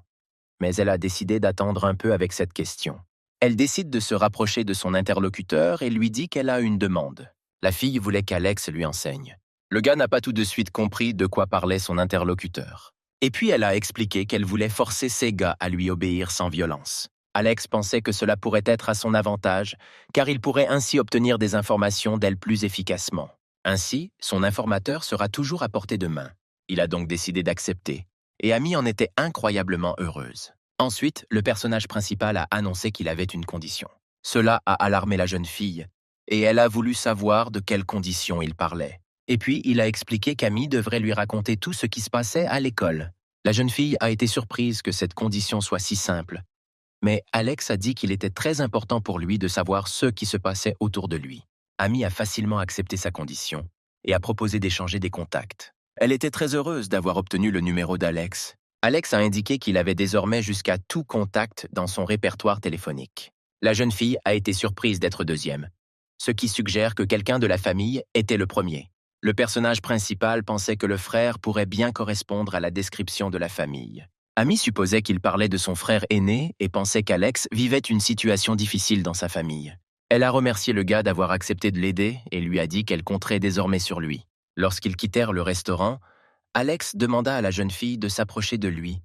mais elle a décidé d'attendre un peu avec cette question. Elle décide de se rapprocher de son interlocuteur et lui dit qu'elle a une demande. La fille voulait qu'Alex lui enseigne. Le gars n'a pas tout de suite compris de quoi parlait son interlocuteur. Et puis elle a expliqué qu'elle voulait forcer ses gars à lui obéir sans violence. Alex pensait que cela pourrait être à son avantage, car il pourrait ainsi obtenir des informations d'elle plus efficacement. Ainsi, son informateur sera toujours à portée de main. Il a donc décidé d'accepter, et Amy en était incroyablement heureuse. Ensuite, le personnage principal a annoncé qu'il avait une condition. Cela a alarmé la jeune fille, et elle a voulu savoir de quelles conditions il parlait. Et puis, il a expliqué qu'Amy devrait lui raconter tout ce qui se passait à l'école. La jeune fille a été surprise que cette condition soit si simple, mais Alex a dit qu'il était très important pour lui de savoir ce qui se passait autour de lui. Amy a facilement accepté sa condition et a proposé d'échanger des contacts. Elle était très heureuse d'avoir obtenu le numéro d'Alex. Alex a indiqué qu'il avait désormais jusqu'à tout contact dans son répertoire téléphonique. La jeune fille a été surprise d'être deuxième, ce qui suggère que quelqu'un de la famille était le premier. Le personnage principal pensait que le frère pourrait bien correspondre à la description de la famille. Amy supposait qu'il parlait de son frère aîné et pensait qu'Alex vivait une situation difficile dans sa famille. Elle a remercié le gars d'avoir accepté de l'aider et lui a dit qu'elle compterait désormais sur lui. Lorsqu'ils quittèrent le restaurant, Alex demanda à la jeune fille de s'approcher de lui,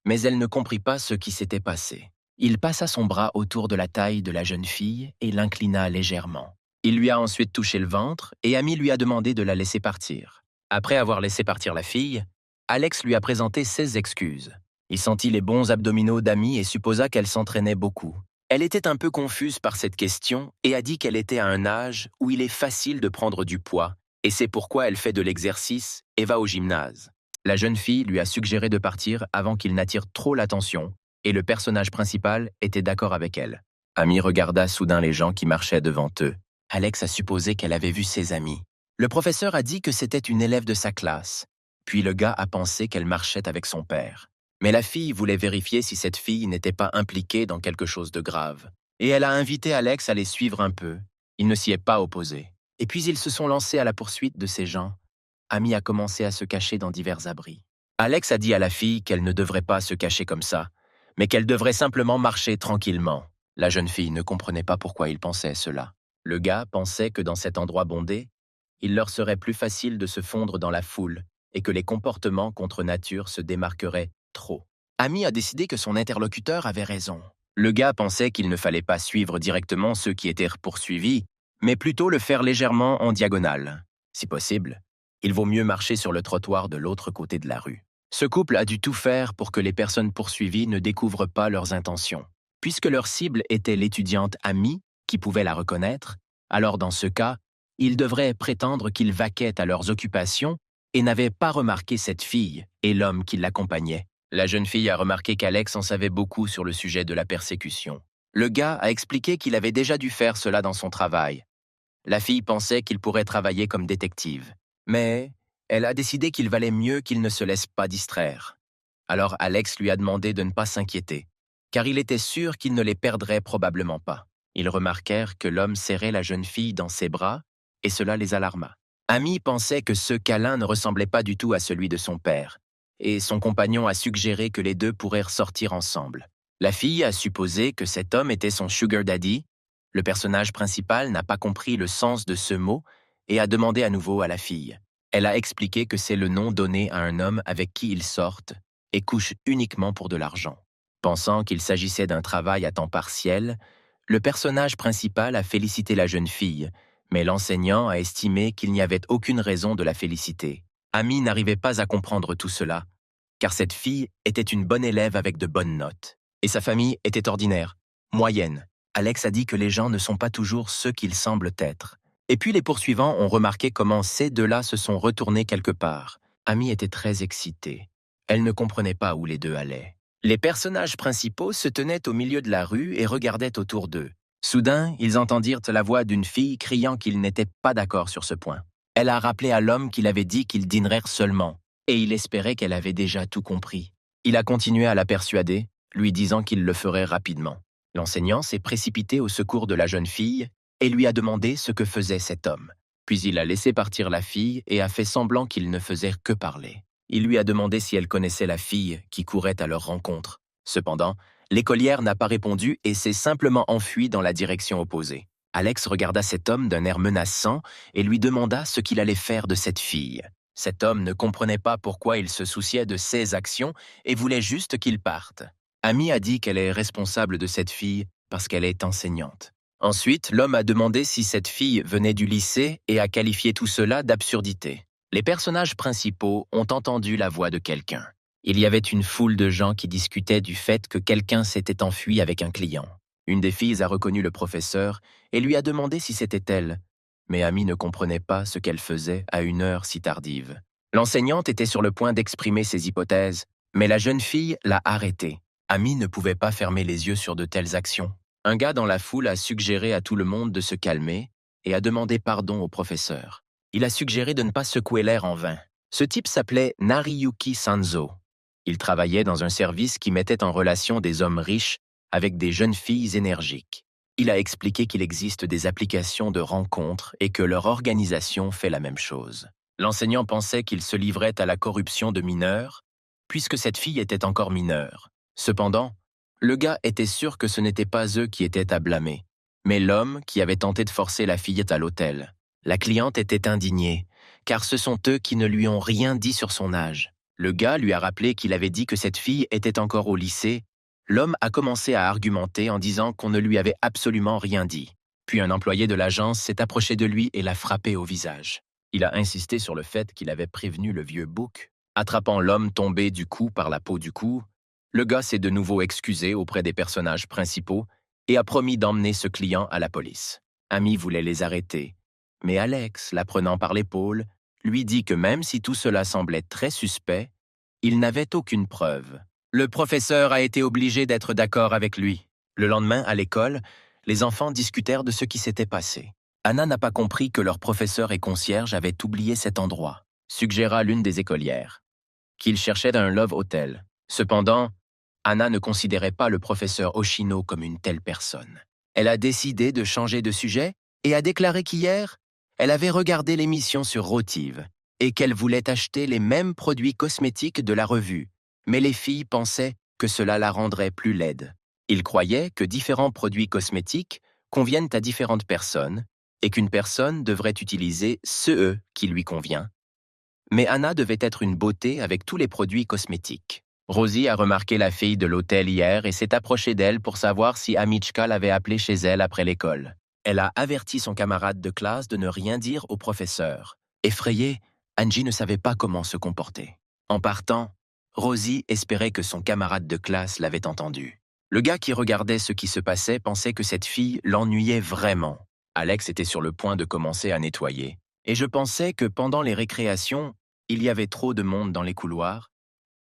mais elle ne comprit pas ce qui s'était passé. Il passa son bras autour de la taille de la jeune fille et l'inclina légèrement. Il lui a ensuite touché le ventre et Amy lui a demandé de la laisser partir. Après avoir laissé partir la fille, Alex lui a présenté ses excuses. Il sentit les bons abdominaux d'Amy et supposa qu'elle s'entraînait beaucoup. Elle était un peu confuse par cette question et a dit qu'elle était à un âge où il est facile de prendre du poids, et c'est pourquoi elle fait de l'exercice et va au gymnase. La jeune fille lui a suggéré de partir avant qu'il n'attire trop l'attention, et le personnage principal était d'accord avec elle. Amy regarda soudain les gens qui marchaient devant eux. Alex a supposé qu'elle avait vu ses amis. Le professeur a dit que c'était une élève de sa classe, puis le gars a pensé qu'elle marchait avec son père. Mais la fille voulait vérifier si cette fille n'était pas impliquée dans quelque chose de grave. Et elle a invité Alex à les suivre un peu. Il ne s'y est pas opposé. Et puis ils se sont lancés à la poursuite de ces gens. Amy a commencé à se cacher dans divers abris. Alex a dit à la fille qu'elle ne devrait pas se cacher comme ça, mais qu'elle devrait simplement marcher tranquillement. La jeune fille ne comprenait pas pourquoi il pensait cela. Le gars pensait que dans cet endroit bondé, il leur serait plus facile de se fondre dans la foule et que les comportements contre nature se démarqueraient trop. Amy a décidé que son interlocuteur avait raison. Le gars pensait qu'il ne fallait pas suivre directement ceux qui étaient poursuivis, mais plutôt le faire légèrement en diagonale. Si possible, il vaut mieux marcher sur le trottoir de l'autre côté de la rue. Ce couple a dû tout faire pour que les personnes poursuivies ne découvrent pas leurs intentions. Puisque leur cible était l'étudiante Amy, qui pouvait la reconnaître, alors dans ce cas, ils devraient prétendre qu'ils vaquaient à leurs occupations et n'avaient pas remarqué cette fille et l'homme qui l'accompagnait. La jeune fille a remarqué qu'Alex en savait beaucoup sur le sujet de la persécution. Le gars a expliqué qu'il avait déjà dû faire cela dans son travail. La fille pensait qu'il pourrait travailler comme détective, mais elle a décidé qu'il valait mieux qu'il ne se laisse pas distraire. Alors Alex lui a demandé de ne pas s'inquiéter, car il était sûr qu'il ne les perdrait probablement pas. Ils remarquèrent que l'homme serrait la jeune fille dans ses bras, et cela les alarma. Amy pensait que ce câlin ne ressemblait pas du tout à celui de son père, et son compagnon a suggéré que les deux pourraient ressortir ensemble. La fille a supposé que cet homme était son sugar daddy. Le personnage principal n'a pas compris le sens de ce mot et a demandé à nouveau à la fille. Elle a expliqué que c'est le nom donné à un homme avec qui ils sortent et couchent uniquement pour de l'argent. Pensant qu'il s'agissait d'un travail à temps partiel, le personnage principal a félicité la jeune fille, mais l'enseignant a estimé qu'il n'y avait aucune raison de la féliciter. Amy n'arrivait pas à comprendre tout cela, car cette fille était une bonne élève avec de bonnes notes. Et sa famille était ordinaire, moyenne. Alex a dit que les gens ne sont pas toujours ceux qu'ils semblent être. Et puis les poursuivants ont remarqué comment ces deux-là se sont retournés quelque part. Amy était très excitée. Elle ne comprenait pas où les deux allaient. Les personnages principaux se tenaient au milieu de la rue et regardaient autour d'eux. Soudain, ils entendirent la voix d'une fille criant qu'ils n'étaient pas d'accord sur ce point. Elle a rappelé à l'homme qu'il avait dit qu'ils dînèrent seulement, et il espérait qu'elle avait déjà tout compris. Il a continué à la persuader, lui disant qu'il le ferait rapidement. L'enseignant s'est précipité au secours de la jeune fille et lui a demandé ce que faisait cet homme. Puis il a laissé partir la fille et a fait semblant qu'il ne faisait que parler. Il lui a demandé si elle connaissait la fille qui courait à leur rencontre. Cependant, l'écolière n'a pas répondu et s'est simplement enfuie dans la direction opposée. Alex regarda cet homme d'un air menaçant et lui demanda ce qu'il allait faire de cette fille. Cet homme ne comprenait pas pourquoi il se souciait de ses actions et voulait juste qu'il parte. Amy a dit qu'elle est responsable de cette fille parce qu'elle est enseignante. Ensuite, l'homme a demandé si cette fille venait du lycée et a qualifié tout cela d'absurdité. Les personnages principaux ont entendu la voix de quelqu'un. Il y avait une foule de gens qui discutaient du fait que quelqu'un s'était enfui avec un client. Une des filles a reconnu le professeur et lui a demandé si c'était elle, mais Amy ne comprenait pas ce qu'elle faisait à une heure si tardive. L'enseignante était sur le point d'exprimer ses hypothèses, mais la jeune fille l'a arrêtée. Amy ne pouvait pas fermer les yeux sur de telles actions. Un gars dans la foule a suggéré à tout le monde de se calmer et a demandé pardon au professeur. Il a suggéré de ne pas secouer l'air en vain. Ce type s'appelait Nariyuki Sanzo. Il travaillait dans un service qui mettait en relation des hommes riches avec des jeunes filles énergiques. Il a expliqué qu'il existe des applications de rencontres et que leur organisation fait la même chose. L'enseignant pensait qu'il se livrait à la corruption de mineurs, puisque cette fille était encore mineure. Cependant, le gars était sûr que ce n'était pas eux qui étaient à blâmer, mais l'homme qui avait tenté de forcer la fillette à l'hôtel. La cliente était indignée, car ce sont eux qui ne lui ont rien dit sur son âge. Le gars lui a rappelé qu'il avait dit que cette fille était encore au lycée. L'homme a commencé à argumenter en disant qu'on ne lui avait absolument rien dit. Puis un employé de l'agence s'est approché de lui et l'a frappé au visage. Il a insisté sur le fait qu'il avait prévenu le vieux Book. Attrapant l'homme tombé du cou par la peau du cou, le gars s'est de nouveau excusé auprès des personnages principaux et a promis d'emmener ce client à la police. Amy voulait les arrêter, mais Alex, la prenant par l'épaule, lui dit que même si tout cela semblait très suspect, il n'avait aucune preuve. Le professeur a été obligé d'être d'accord avec lui. Le lendemain, à l'école, les enfants discutèrent de ce qui s'était passé. Anna n'a pas compris que leur professeur et concierge avaient oublié cet endroit, suggéra l'une des écolières, qu'ils cherchaient un love hotel. Cependant, Anna ne considérait pas le professeur Oshino comme une telle personne. Elle a décidé de changer de sujet et a déclaré qu'hier, elle avait regardé l'émission sur Rotive et qu'elle voulait acheter les mêmes produits cosmétiques de la revue, mais les filles pensaient que cela la rendrait plus laide. Ils croyaient que différents produits cosmétiques conviennent à différentes personnes et qu'une personne devrait utiliser ce qui lui convient. Mais Anna devait être une beauté avec tous les produits cosmétiques. Rosie a remarqué la fille de l'hôtel hier et s'est approchée d'elle pour savoir si Amichka l'avait appelée chez elle après l'école. Elle a averti son camarade de classe de ne rien dire au professeur. Effrayée, Angie ne savait pas comment se comporter. En partant, Rosie espérait que son camarade de classe l'avait entendu. Le gars qui regardait ce qui se passait pensait que cette fille l'ennuyait vraiment. Alex était sur le point de commencer à nettoyer. Et je pensais que pendant les récréations, il y avait trop de monde dans les couloirs.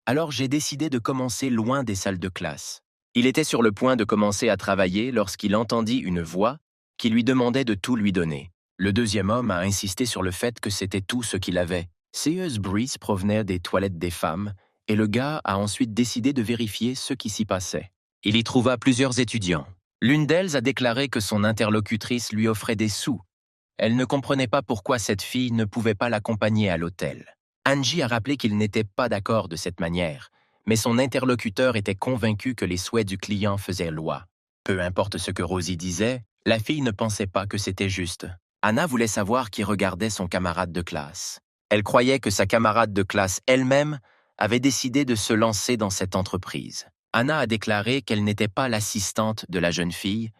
Alors j'ai décidé de commencer loin des salles de classe. Il était sur le point de commencer à travailler lorsqu'il entendit une voix qui lui demandait de tout lui donner. Le deuxième homme a insisté sur le fait que c'était tout ce qu'il avait. Sears Breeze provenait des toilettes des femmes et le gars a ensuite décidé de vérifier ce qui s'y passait. Il y trouva plusieurs étudiants. L'une d'elles a déclaré que son interlocutrice lui offrait des sous. Elle ne comprenait pas pourquoi cette fille ne pouvait pas l'accompagner à l'hôtel. Angie a rappelé qu'il n'était pas d'accord de cette manière, mais son interlocuteur était convaincu que les souhaits du client faisaient loi. Peu importe ce que Rosie disait, la fille ne pensait pas que c'était juste. Anna voulait savoir qui regardait son camarade de classe. Elle croyait que sa camarade de classe elle-même avait décidé de se lancer dans cette entreprise. Anna a déclaré qu'elle n'était pas l'assistante de la jeune fille,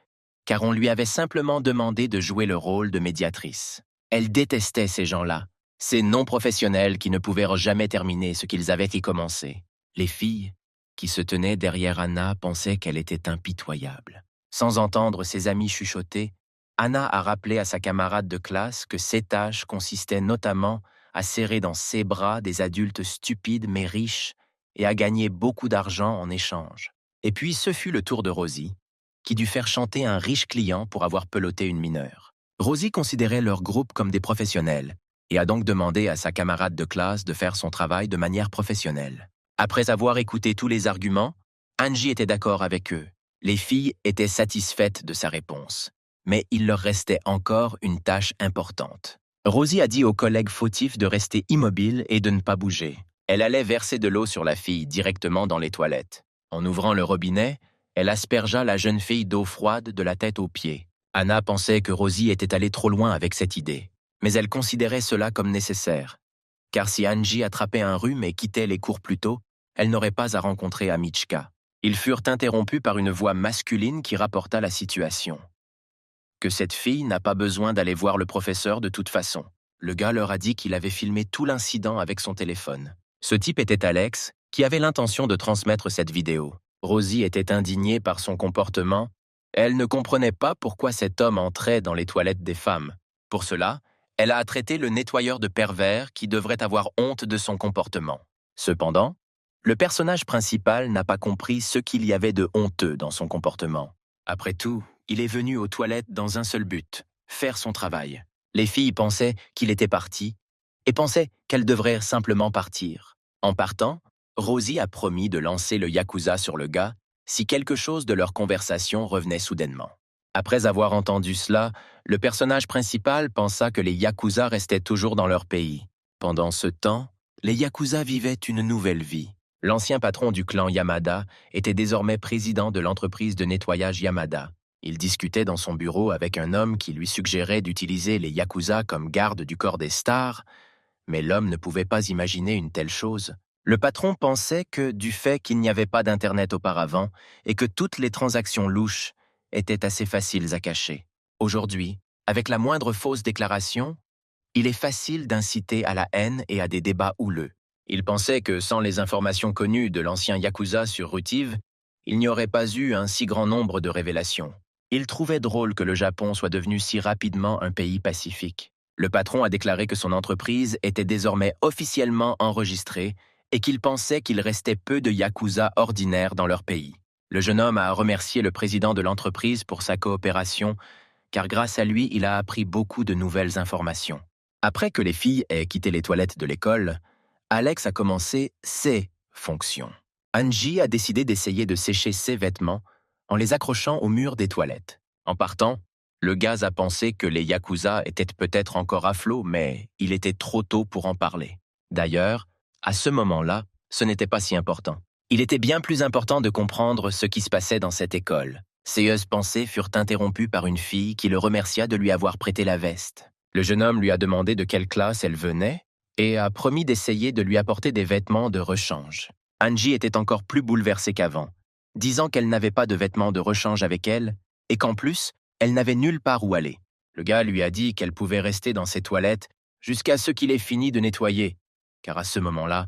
car on lui avait simplement demandé de jouer le rôle de médiatrice. Elle détestait ces gens-là, ces non-professionnels qui ne pouvaient jamais terminer ce qu'ils avaient y commencé. Les filles qui se tenaient derrière Anna pensaient qu'elle était impitoyable. Sans entendre ses amis chuchoter, Anna a rappelé à sa camarade de classe que ses tâches consistaient notamment à serrer dans ses bras des adultes stupides mais riches et à gagner beaucoup d'argent en échange. Et puis ce fut le tour de Rosie, qui dut faire chanter un riche client pour avoir peloté une mineure. Rosie considérait leur groupe comme des professionnels et a donc demandé à sa camarade de classe de faire son travail de manière professionnelle. Après avoir écouté tous les arguments, Angie était d'accord avec eux. Les filles étaient satisfaites de sa réponse, mais il leur restait encore une tâche importante. Rosie a dit aux collègues fautifs de rester immobiles et de ne pas bouger. Elle allait verser de l'eau sur la fille directement dans les toilettes. En ouvrant le robinet, elle aspergea la jeune fille d'eau froide de la tête aux pieds. Anna pensait que Rosie était allée trop loin avec cette idée, mais elle considérait cela comme nécessaire. Car si Angie attrapait un rhume et quittait les cours plus tôt, elle n'aurait pas à rencontrer Amichka. Ils furent interrompus par une voix masculine qui rapporta la situation. Que cette fille n'a pas besoin d'aller voir le professeur de toute façon. Le gars leur a dit qu'il avait filmé tout l'incident avec son téléphone. Ce type était Alex, qui avait l'intention de transmettre cette vidéo. Rosie était indignée par son comportement. Elle ne comprenait pas pourquoi cet homme entrait dans les toilettes des femmes. Pour cela, elle a traité le nettoyeur de pervers qui devrait avoir honte de son comportement. Cependant, le personnage principal n'a pas compris ce qu'il y avait de honteux dans son comportement. Après tout, il est venu aux toilettes dans un seul but, faire son travail. Les filles pensaient qu'il était parti et pensaient qu'elles devraient simplement partir. En partant, Rosie a promis de lancer le yakuza sur le gars si quelque chose de leur conversation revenait soudainement. Après avoir entendu cela, le personnage principal pensa que les yakuza restaient toujours dans leur pays. Pendant ce temps, les yakuza vivaient une nouvelle vie. L'ancien patron du clan Yamada était désormais président de l'entreprise de nettoyage Yamada. Il discutait dans son bureau avec un homme qui lui suggérait d'utiliser les yakuza comme garde du corps des stars, mais l'homme ne pouvait pas imaginer une telle chose. Le patron pensait que, du fait qu'il n'y avait pas d'Internet auparavant et que toutes les transactions louches étaient assez faciles à cacher. Aujourd'hui, avec la moindre fausse déclaration, il est facile d'inciter à la haine et à des débats houleux. Il pensait que sans les informations connues de l'ancien Yakuza sur Rutive, il n'y aurait pas eu un si grand nombre de révélations. Il trouvait drôle que le Japon soit devenu si rapidement un pays pacifique. Le patron a déclaré que son entreprise était désormais officiellement enregistrée et qu'il pensait qu'il restait peu de Yakuza ordinaires dans leur pays. Le jeune homme a remercié le président de l'entreprise pour sa coopération, car grâce à lui, il a appris beaucoup de nouvelles informations. Après que les filles aient quitté les toilettes de l'école, Alex a commencé ses fonctions. Angie a décidé d'essayer de sécher ses vêtements en les accrochant au mur des toilettes. En partant, le gaz a pensé que les Yakuza étaient peut-être encore à flot, mais il était trop tôt pour en parler. D'ailleurs, à ce moment-là, ce n'était pas si important. Il était bien plus important de comprendre ce qui se passait dans cette école. Ses pensées furent interrompues par une fille qui le remercia de lui avoir prêté la veste. Le jeune homme lui a demandé de quelle classe elle venait et a promis d'essayer de lui apporter des vêtements de rechange. Angie était encore plus bouleversée qu'avant, disant qu'elle n'avait pas de vêtements de rechange avec elle et qu'en plus, elle n'avait nulle part où aller. Le gars lui a dit qu'elle pouvait rester dans ses toilettes jusqu'à ce qu'il ait fini de nettoyer, car à ce moment-là,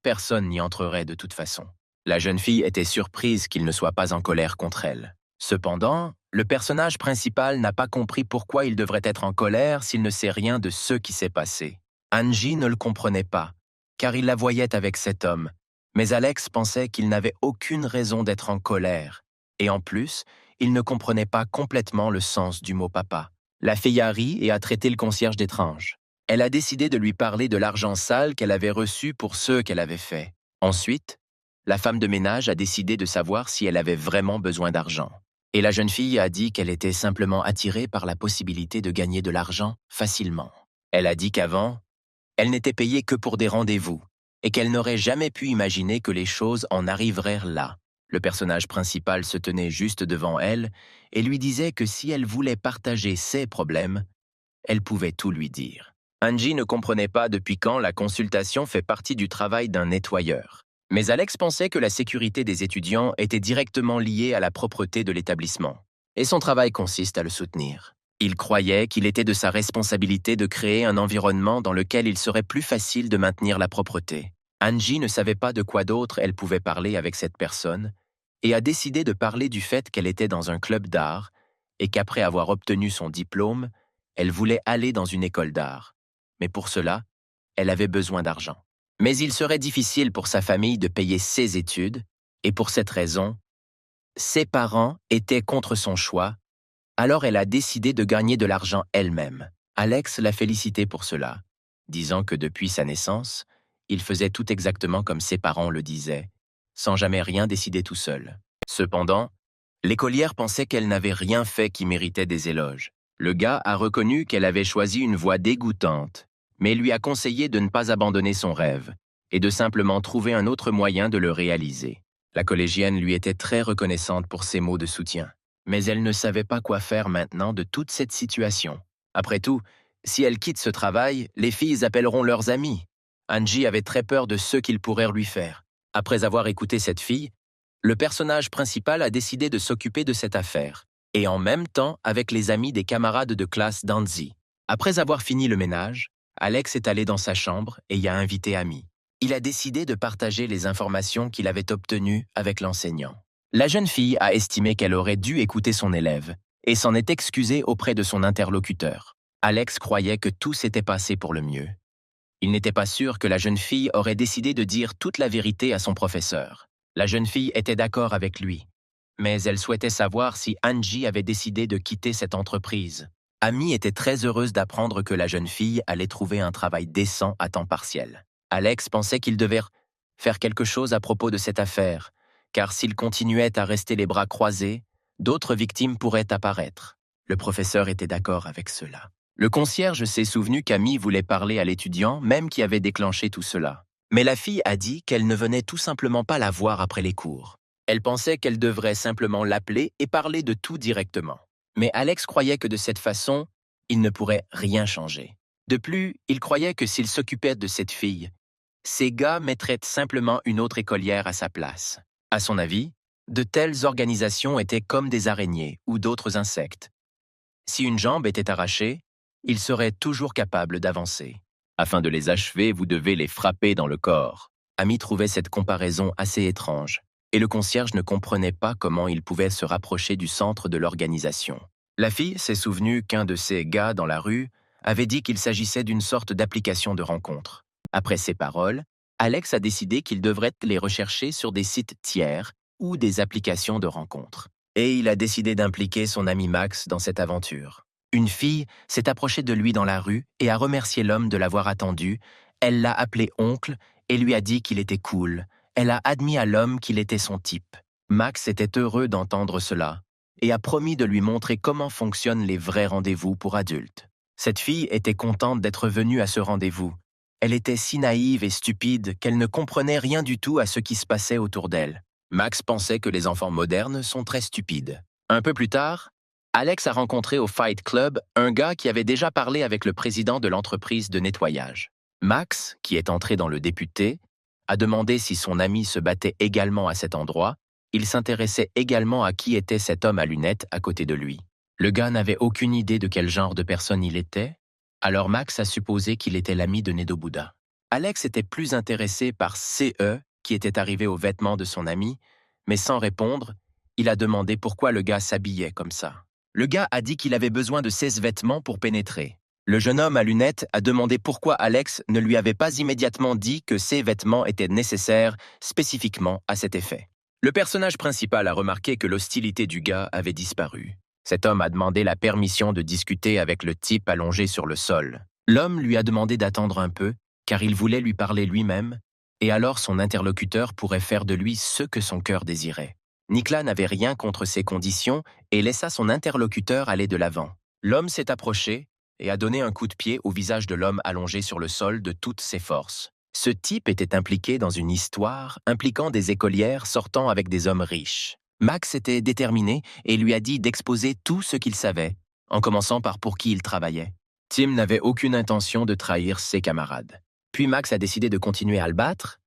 personne n'y entrerait de toute façon. La jeune fille était surprise qu'il ne soit pas en colère contre elle. Cependant, le personnage principal n'a pas compris pourquoi il devrait être en colère s'il ne sait rien de ce qui s'est passé. Angie ne le comprenait pas, car il la voyait avec cet homme, mais Alex pensait qu'il n'avait aucune raison d'être en colère, et en plus, il ne comprenait pas complètement le sens du mot papa. La fille a ri et a traité le concierge d'étrange. Elle a décidé de lui parler de l'argent sale qu'elle avait reçu pour ceux qu'elle avait fait. Ensuite, la femme de ménage a décidé de savoir si elle avait vraiment besoin d'argent. Et la jeune fille a dit qu'elle était simplement attirée par la possibilité de gagner de l'argent facilement. Elle a dit qu'avant, elle n'était payée que pour des rendez-vous et qu'elle n'aurait jamais pu imaginer que les choses en arriveraient là. Le personnage principal se tenait juste devant elle et lui disait que si elle voulait partager ses problèmes, elle pouvait tout lui dire. Angie ne comprenait pas depuis quand la consultation fait partie du travail d'un nettoyeur. Mais Alex pensait que la sécurité des étudiants était directement liée à la propreté de l'établissement, et son travail consiste à le soutenir. Il croyait qu'il était de sa responsabilité de créer un environnement dans lequel il serait plus facile de maintenir la propreté. Angie ne savait pas de quoi d'autre elle pouvait parler avec cette personne, et a décidé de parler du fait qu'elle était dans un club d'art, et qu'après avoir obtenu son diplôme, elle voulait aller dans une école d'art. Mais pour cela, elle avait besoin d'argent. Mais il serait difficile pour sa famille de payer ses études, et pour cette raison, ses parents étaient contre son choix, alors elle a décidé de gagner de l'argent elle-même. Alex l'a félicité pour cela, disant que depuis sa naissance, il faisait tout exactement comme ses parents le disaient, sans jamais rien décider tout seul. Cependant, l'écolière pensait qu'elle n'avait rien fait qui méritait des éloges. Le gars a reconnu qu'elle avait choisi une voie dégoûtante, mais lui a conseillé de ne pas abandonner son rêve et de simplement trouver un autre moyen de le réaliser. La collégienne lui était très reconnaissante pour ses mots de soutien, mais elle ne savait pas quoi faire maintenant de toute cette situation. Après tout, si elle quitte ce travail, les filles appelleront leurs amis. Angie avait très peur de ce qu'ils pourraient lui faire. Après avoir écouté cette fille, le personnage principal a décidé de s'occuper de cette affaire, et en même temps avec les amis des camarades de classe d'Anzi. Après avoir fini le ménage, Alex est allé dans sa chambre et y a invité Amy. Il a décidé de partager les informations qu'il avait obtenues avec l'enseignant. La jeune fille a estimé qu'elle aurait dû écouter son élève et s'en est excusée auprès de son interlocuteur. Alex croyait que tout s'était passé pour le mieux. Il n'était pas sûr que la jeune fille aurait décidé de dire toute la vérité à son professeur. La jeune fille était d'accord avec lui, mais elle souhaitait savoir si Angie avait décidé de quitter cette entreprise. Amy était très heureuse d'apprendre que la jeune fille allait trouver un travail décent à temps partiel. Alex pensait qu'il devait faire quelque chose à propos de cette affaire, car s'il continuait à rester les bras croisés, d'autres victimes pourraient apparaître. Le professeur était d'accord avec cela. Le concierge s'est souvenu qu'Amy voulait parler à l'étudiant, même qui avait déclenché tout cela. Mais la fille a dit qu'elle ne venait tout simplement pas la voir après les cours. Elle pensait qu'elle devrait simplement l'appeler et parler de tout directement. Mais Alex croyait que de cette façon, il ne pourrait rien changer. De plus, il croyait que s'il s'occupait de cette fille, ces gars mettraient simplement une autre écolière à sa place. À son avis, de telles organisations étaient comme des araignées ou d'autres insectes. Si une jambe était arrachée, il serait toujours capable d'avancer. Afin de les achever, vous devez les frapper dans le corps. Amy trouvait cette comparaison assez étrange, et le concierge ne comprenait pas comment il pouvait se rapprocher du centre de l'organisation. La fille s'est souvenue qu'un de ces gars dans la rue avait dit qu'il s'agissait d'une sorte d'application de rencontre. Après ces paroles, Alex a décidé qu'il devrait les rechercher sur des sites tiers ou des applications de rencontre. et il a décidé d'impliquer son ami Max dans cette aventure. Une fille s'est approchée de lui dans la rue et a remercié l'homme de l'avoir attendu. Elle l'a appelé oncle et lui a dit qu'il était cool. Elle a admis à l'homme qu'il était son type. Max était heureux d'entendre cela et a promis de lui montrer comment fonctionnent les vrais rendez-vous pour adultes. Cette fille était contente d'être venue à ce rendez-vous. Elle était si naïve et stupide qu'elle ne comprenait rien du tout à ce qui se passait autour d'elle. Max pensait que les enfants modernes sont très stupides. Un peu plus tard, Alex a rencontré au Fight Club un gars qui avait déjà parlé avec le président de l'entreprise de nettoyage. Max, qui est entré dans le député, a demandé si son ami se battait également à cet endroit. Il s'intéressait également à qui était cet homme à lunettes à côté de lui. Le gars n'avait aucune idée de quel genre de personne il était, alors Max a supposé qu'il était l'ami de Nedobuda. Alex était plus intéressé par CE, qui était arrivé aux vêtements de son ami, mais sans répondre, il a demandé pourquoi le gars s'habillait comme ça. Le gars a dit qu'il avait besoin de 16 vêtements pour pénétrer. Le jeune homme à lunettes a demandé pourquoi Alex ne lui avait pas immédiatement dit que ces vêtements étaient nécessaires spécifiquement à cet effet. Le personnage principal a remarqué que l'hostilité du gars avait disparu. Cet homme a demandé la permission de discuter avec le type allongé sur le sol. L'homme lui a demandé d'attendre un peu, car il voulait lui parler lui-même, et alors son interlocuteur pourrait faire de lui ce que son cœur désirait. Niklas n'avait rien contre ces conditions et laissa son interlocuteur aller de l'avant. L'homme s'est approché et a donné un coup de pied au visage de l'homme allongé sur le sol de toutes ses forces. Ce type était impliqué dans une histoire impliquant des écolières sortant avec des hommes riches. Max était déterminé et lui a dit d'exposer tout ce qu'il savait, en commençant par pour qui il travaillait. Tim n'avait aucune intention de trahir ses camarades. Puis Max a décidé de continuer à le battre.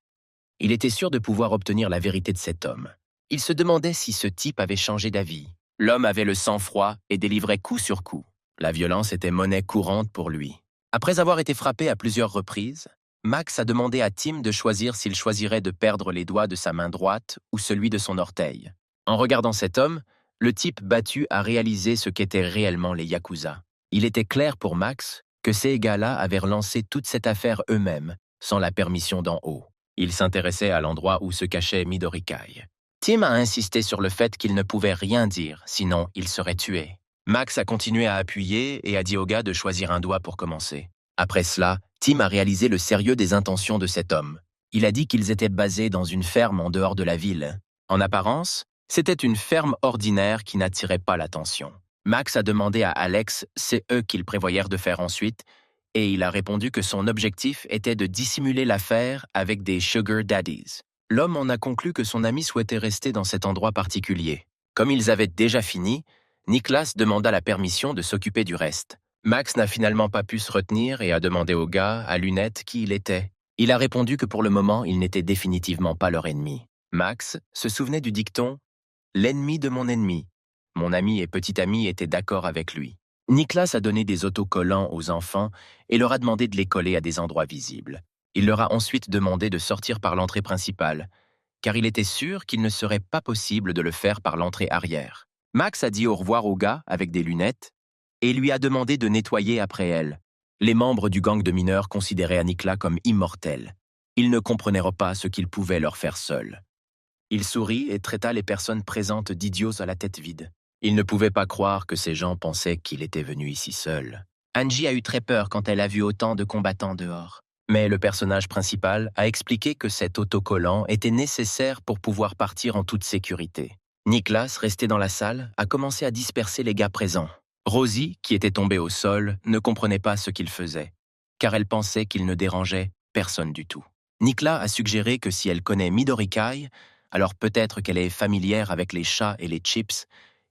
Il était sûr de pouvoir obtenir la vérité de cet homme. Il se demandait si ce type avait changé d'avis. L'homme avait le sang-froid et délivrait coup sur coup. La violence était monnaie courante pour lui. Après avoir été frappé à plusieurs reprises, Max a demandé à Tim de choisir s'il choisirait de perdre les doigts de sa main droite ou celui de son orteil. En regardant cet homme, le type battu a réalisé ce qu'étaient réellement les Yakuza. Il était clair pour Max que ces gars-là avaient relancé toute cette affaire eux-mêmes, sans la permission d'en haut. Ils s'intéressaient à l'endroit où se cachait Midorikai. Tim a insisté sur le fait qu'il ne pouvait rien dire, sinon il serait tué. Max a continué à appuyer et a dit au gars de choisir un doigt pour commencer. Après cela, Tim a réalisé le sérieux des intentions de cet homme. Il a dit qu'ils étaient basés dans une ferme en dehors de la ville. En apparence, c'était une ferme ordinaire qui n'attirait pas l'attention. Max a demandé à Alex c'est eux qu'il prévoyait de faire ensuite, et il a répondu que son objectif était de dissimuler l'affaire avec des sugar daddies. L'homme en a conclu que son ami souhaitait rester dans cet endroit particulier. Comme ils avaient déjà fini, Niklas demanda la permission de s'occuper du reste. Max n'a finalement pas pu se retenir et a demandé au gars, à lunettes, qui il était. Il a répondu que pour le moment, il n'était définitivement pas leur ennemi. Max se souvenait du dicton « L'ennemi de mon ennemi ». Mon ami et petit ami étaient d'accord avec lui. Niklas a donné des autocollants aux enfants et leur a demandé de les coller à des endroits visibles. Il leur a ensuite demandé de sortir par l'entrée principale, car il était sûr qu'il ne serait pas possible de le faire par l'entrée arrière. Max a dit au revoir au gars avec des lunettes et lui a demandé de nettoyer après elle. Les membres du gang de mineurs considéraient Niklas comme immortel. Ils ne comprenaient pas ce qu'il pouvait leur faire seul. Il sourit et traita les personnes présentes d'idiots à la tête vide. Il ne pouvait pas croire que ces gens pensaient qu'il était venu ici seul. Angie a eu très peur quand elle a vu autant de combattants dehors. Mais le personnage principal a expliqué que cet autocollant était nécessaire pour pouvoir partir en toute sécurité. Niklas, resté dans la salle, a commencé à disperser les gars présents. Rosie, qui était tombée au sol, ne comprenait pas ce qu'il faisait, car elle pensait qu'il ne dérangeait personne du tout. Niklas a suggéré que si elle connaît Midorikai, alors peut-être qu'elle est familière avec les chats et les chips.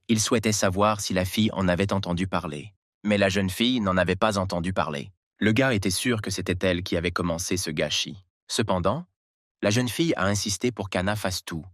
Il souhaitait savoir si la fille en avait entendu parler. Mais la jeune fille n'en avait pas entendu parler. Le gars était sûr que c'était elle qui avait commencé ce gâchis. Cependant, la jeune fille a insisté pour qu'Anna fasse tout.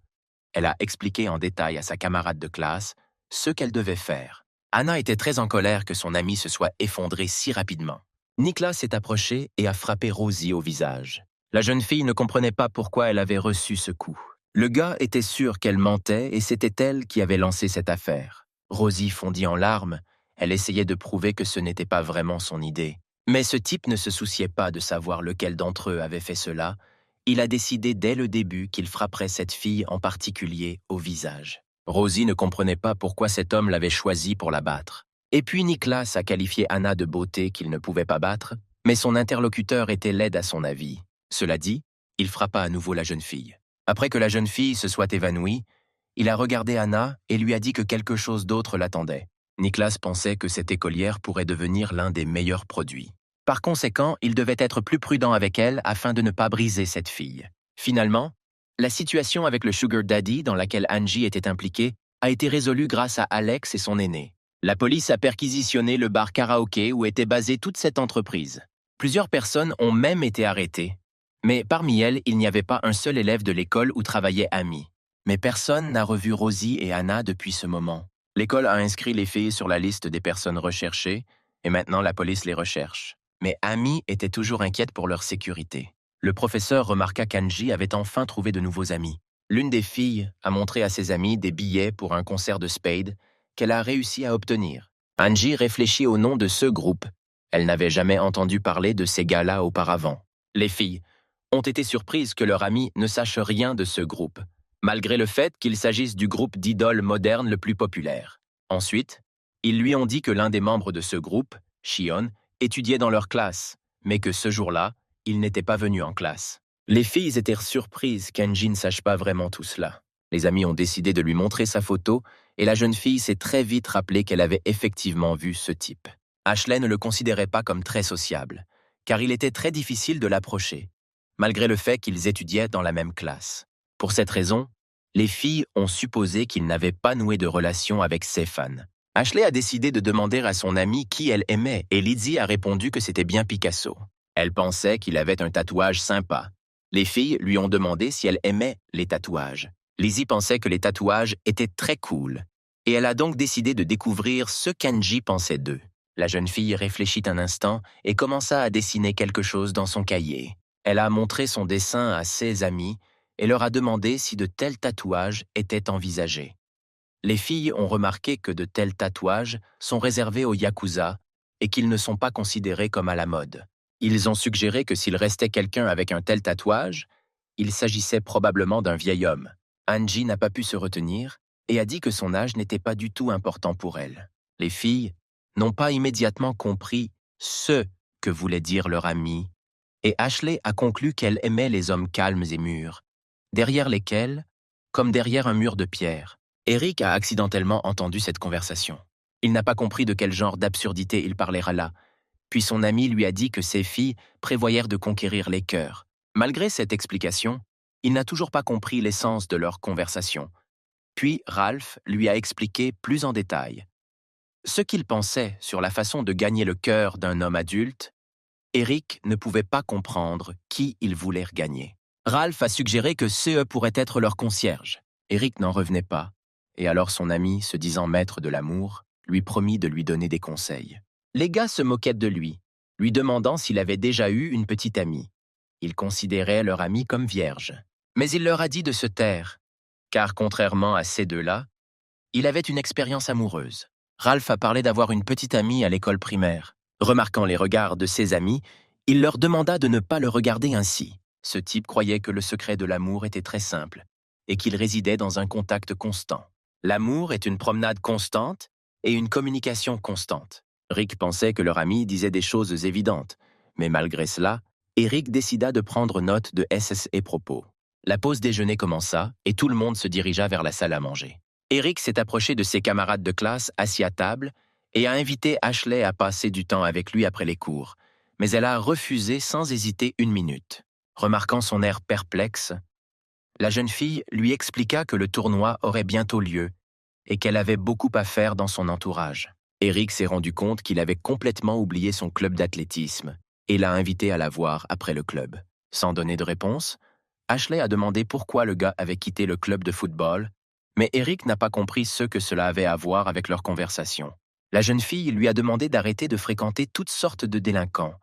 Elle a expliqué en détail à sa camarade de classe ce qu'elle devait faire. Anna était très en colère que son amie se soit effondrée si rapidement. Niklas s'est approché et a frappé Rosie au visage. La jeune fille ne comprenait pas pourquoi elle avait reçu ce coup. Le gars était sûr qu'elle mentait et c'était elle qui avait lancé cette affaire. Rosie fondit en larmes. Elle essayait de prouver que ce n'était pas vraiment son idée. Mais ce type ne se souciait pas de savoir lequel d'entre eux avait fait cela. Il a décidé dès le début qu'il frapperait cette fille en particulier au visage. Rosie ne comprenait pas pourquoi cet homme l'avait choisi pour la battre. Et puis Nicholas a qualifié Anna de beauté qu'il ne pouvait pas battre, mais son interlocuteur était laide à son avis. Cela dit, il frappa à nouveau la jeune fille. Après que la jeune fille se soit évanouie, il a regardé Anna et lui a dit que quelque chose d'autre l'attendait. Nicholas pensait que cette écolière pourrait devenir l'un des meilleurs produits. Par conséquent, il devait être plus prudent avec elle afin de ne pas briser cette fille. Finalement, la situation avec le Sugar Daddy dans laquelle Angie était impliquée a été résolue grâce à Alex et son aîné. La police a perquisitionné le bar karaoké où était basée toute cette entreprise. Plusieurs personnes ont même été arrêtées. Mais parmi elles, il n'y avait pas un seul élève de l'école où travaillait Amy. Mais personne n'a revu Rosie et Anna depuis ce moment. L'école a inscrit les filles sur la liste des personnes recherchées et maintenant la police les recherche. Mais Amy était toujours inquiète pour leur sécurité. Le professeur remarqua qu'Angie avait enfin trouvé de nouveaux amis. L'une des filles a montré à ses amis des billets pour un concert de Spade qu'elle a réussi à obtenir. Angie réfléchit au nom de ce groupe. Elle n'avait jamais entendu parler de ces gars-là auparavant. Les filles ont été surprises que leur ami ne sache rien de ce groupe, malgré le fait qu'il s'agisse du groupe d'idoles modernes le plus populaire. Ensuite, ils lui ont dit que l'un des membres de ce groupe, Shion, étudiait dans leur classe, mais que ce jour-là, il n'était pas venu en classe. Les filles étaient surprises qu'Angie ne sache pas vraiment tout cela. Les amis ont décidé de lui montrer sa photo et la jeune fille s'est très vite rappelé qu'elle avait effectivement vu ce type. Ashley ne le considérait pas comme très sociable, car il était très difficile de l'approcher, malgré le fait qu'ils étudiaient dans la même classe. Pour cette raison, les filles ont supposé qu'il n'avait pas noué de relation avec ses fans. Ashley a décidé de demander à son amie qui elle aimait et Lizzie a répondu que c'était bien Picasso. Elle pensait qu'il avait un tatouage sympa. Les filles lui ont demandé si elle aimait les tatouages. Lizzie pensait que les tatouages étaient très cool et elle a donc décidé de découvrir ce qu'Angie pensait d'eux. La jeune fille réfléchit un instant et commença à dessiner quelque chose dans son cahier. Elle a montré son dessin à ses amis et leur a demandé si de tels tatouages étaient envisagés. Les filles ont remarqué que de tels tatouages sont réservés aux Yakuza et qu'ils ne sont pas considérés comme à la mode. Ils ont suggéré que s'il restait quelqu'un avec un tel tatouage, il s'agissait probablement d'un vieil homme. Angie n'a pas pu se retenir et a dit que son âge n'était pas du tout important pour elle. Les filles n'ont pas immédiatement compris ce que voulait dire leur amie, et Ashley a conclu qu'elle aimait les hommes calmes et mûrs, derrière lesquels, comme derrière un mur de pierre. Eric a accidentellement entendu cette conversation. Il n'a pas compris de quel genre d'absurdité il parlait là, puis son ami lui a dit que ces filles prévoyèrent de conquérir les cœurs. Malgré cette explication, il n'a toujours pas compris l'essence de leur conversation. Puis Ralph lui a expliqué plus en détail ce qu'il pensait sur la façon de gagner le cœur d'un homme adulte. Eric ne pouvait pas comprendre qui il voulait gagner. Ralph a suggéré que CE pourrait être leur concierge. Eric n'en revenait pas, et alors son ami, se disant maître de l'amour, lui promit de lui donner des conseils. Les gars se moquaient de lui demandant s'il avait déjà eu une petite amie. Il considérait leur amie comme vierge. Mais il leur a dit de se taire, car contrairement à ces deux-là, il avait une expérience amoureuse. Ralph a parlé d'avoir une petite amie à l'école primaire. Remarquant les regards de ses amis, il leur demanda de ne pas le regarder ainsi. Ce type croyait que le secret de l'amour était très simple et qu'il résidait dans un contact constant. L'amour est une promenade constante et une communication constante. Rick pensait que leur ami disait des choses évidentes, mais malgré cela, Eric décida de prendre note de ses propos. La pause déjeuner commença et tout le monde se dirigea vers la salle à manger. Eric s'est approché de ses camarades de classe assis à table et a invité Ashley à passer du temps avec lui après les cours, mais elle a refusé sans hésiter une minute. Remarquant son air perplexe, la jeune fille lui expliqua que le tournoi aurait bientôt lieu et qu'elle avait beaucoup à faire dans son entourage. Eric s'est rendu compte qu'il avait complètement oublié son club d'athlétisme et l'a invité à la voir après le club. Sans donner de réponse, Ashley a demandé pourquoi le gars avait quitté le club de football, mais Eric n'a pas compris ce que cela avait à voir avec leur conversation. La jeune fille lui a demandé d'arrêter de fréquenter toutes sortes de délinquants,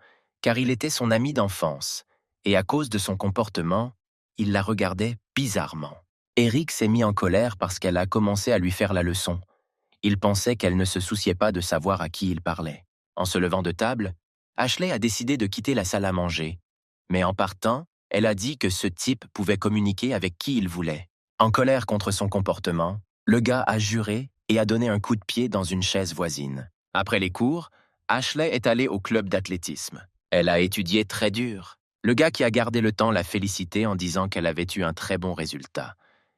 car il était son ami d'enfance, et à cause de son comportement, il la regardait bizarrement. Eric s'est mis en colère parce qu'elle a commencé à lui faire la leçon. Il pensait qu'elle ne se souciait pas de savoir à qui il parlait. En se levant de table, Ashley a décidé de quitter la salle à manger, mais en partant, elle a dit que ce type pouvait communiquer avec qui il voulait. En colère contre son comportement, Le gars a juré et a donné un coup de pied dans une chaise voisine. Après les cours, Ashley est allée au club d'athlétisme. Elle a étudié très dur. Le gars qui a gardé le temps l'a félicité en disant qu'elle avait eu un très bon résultat.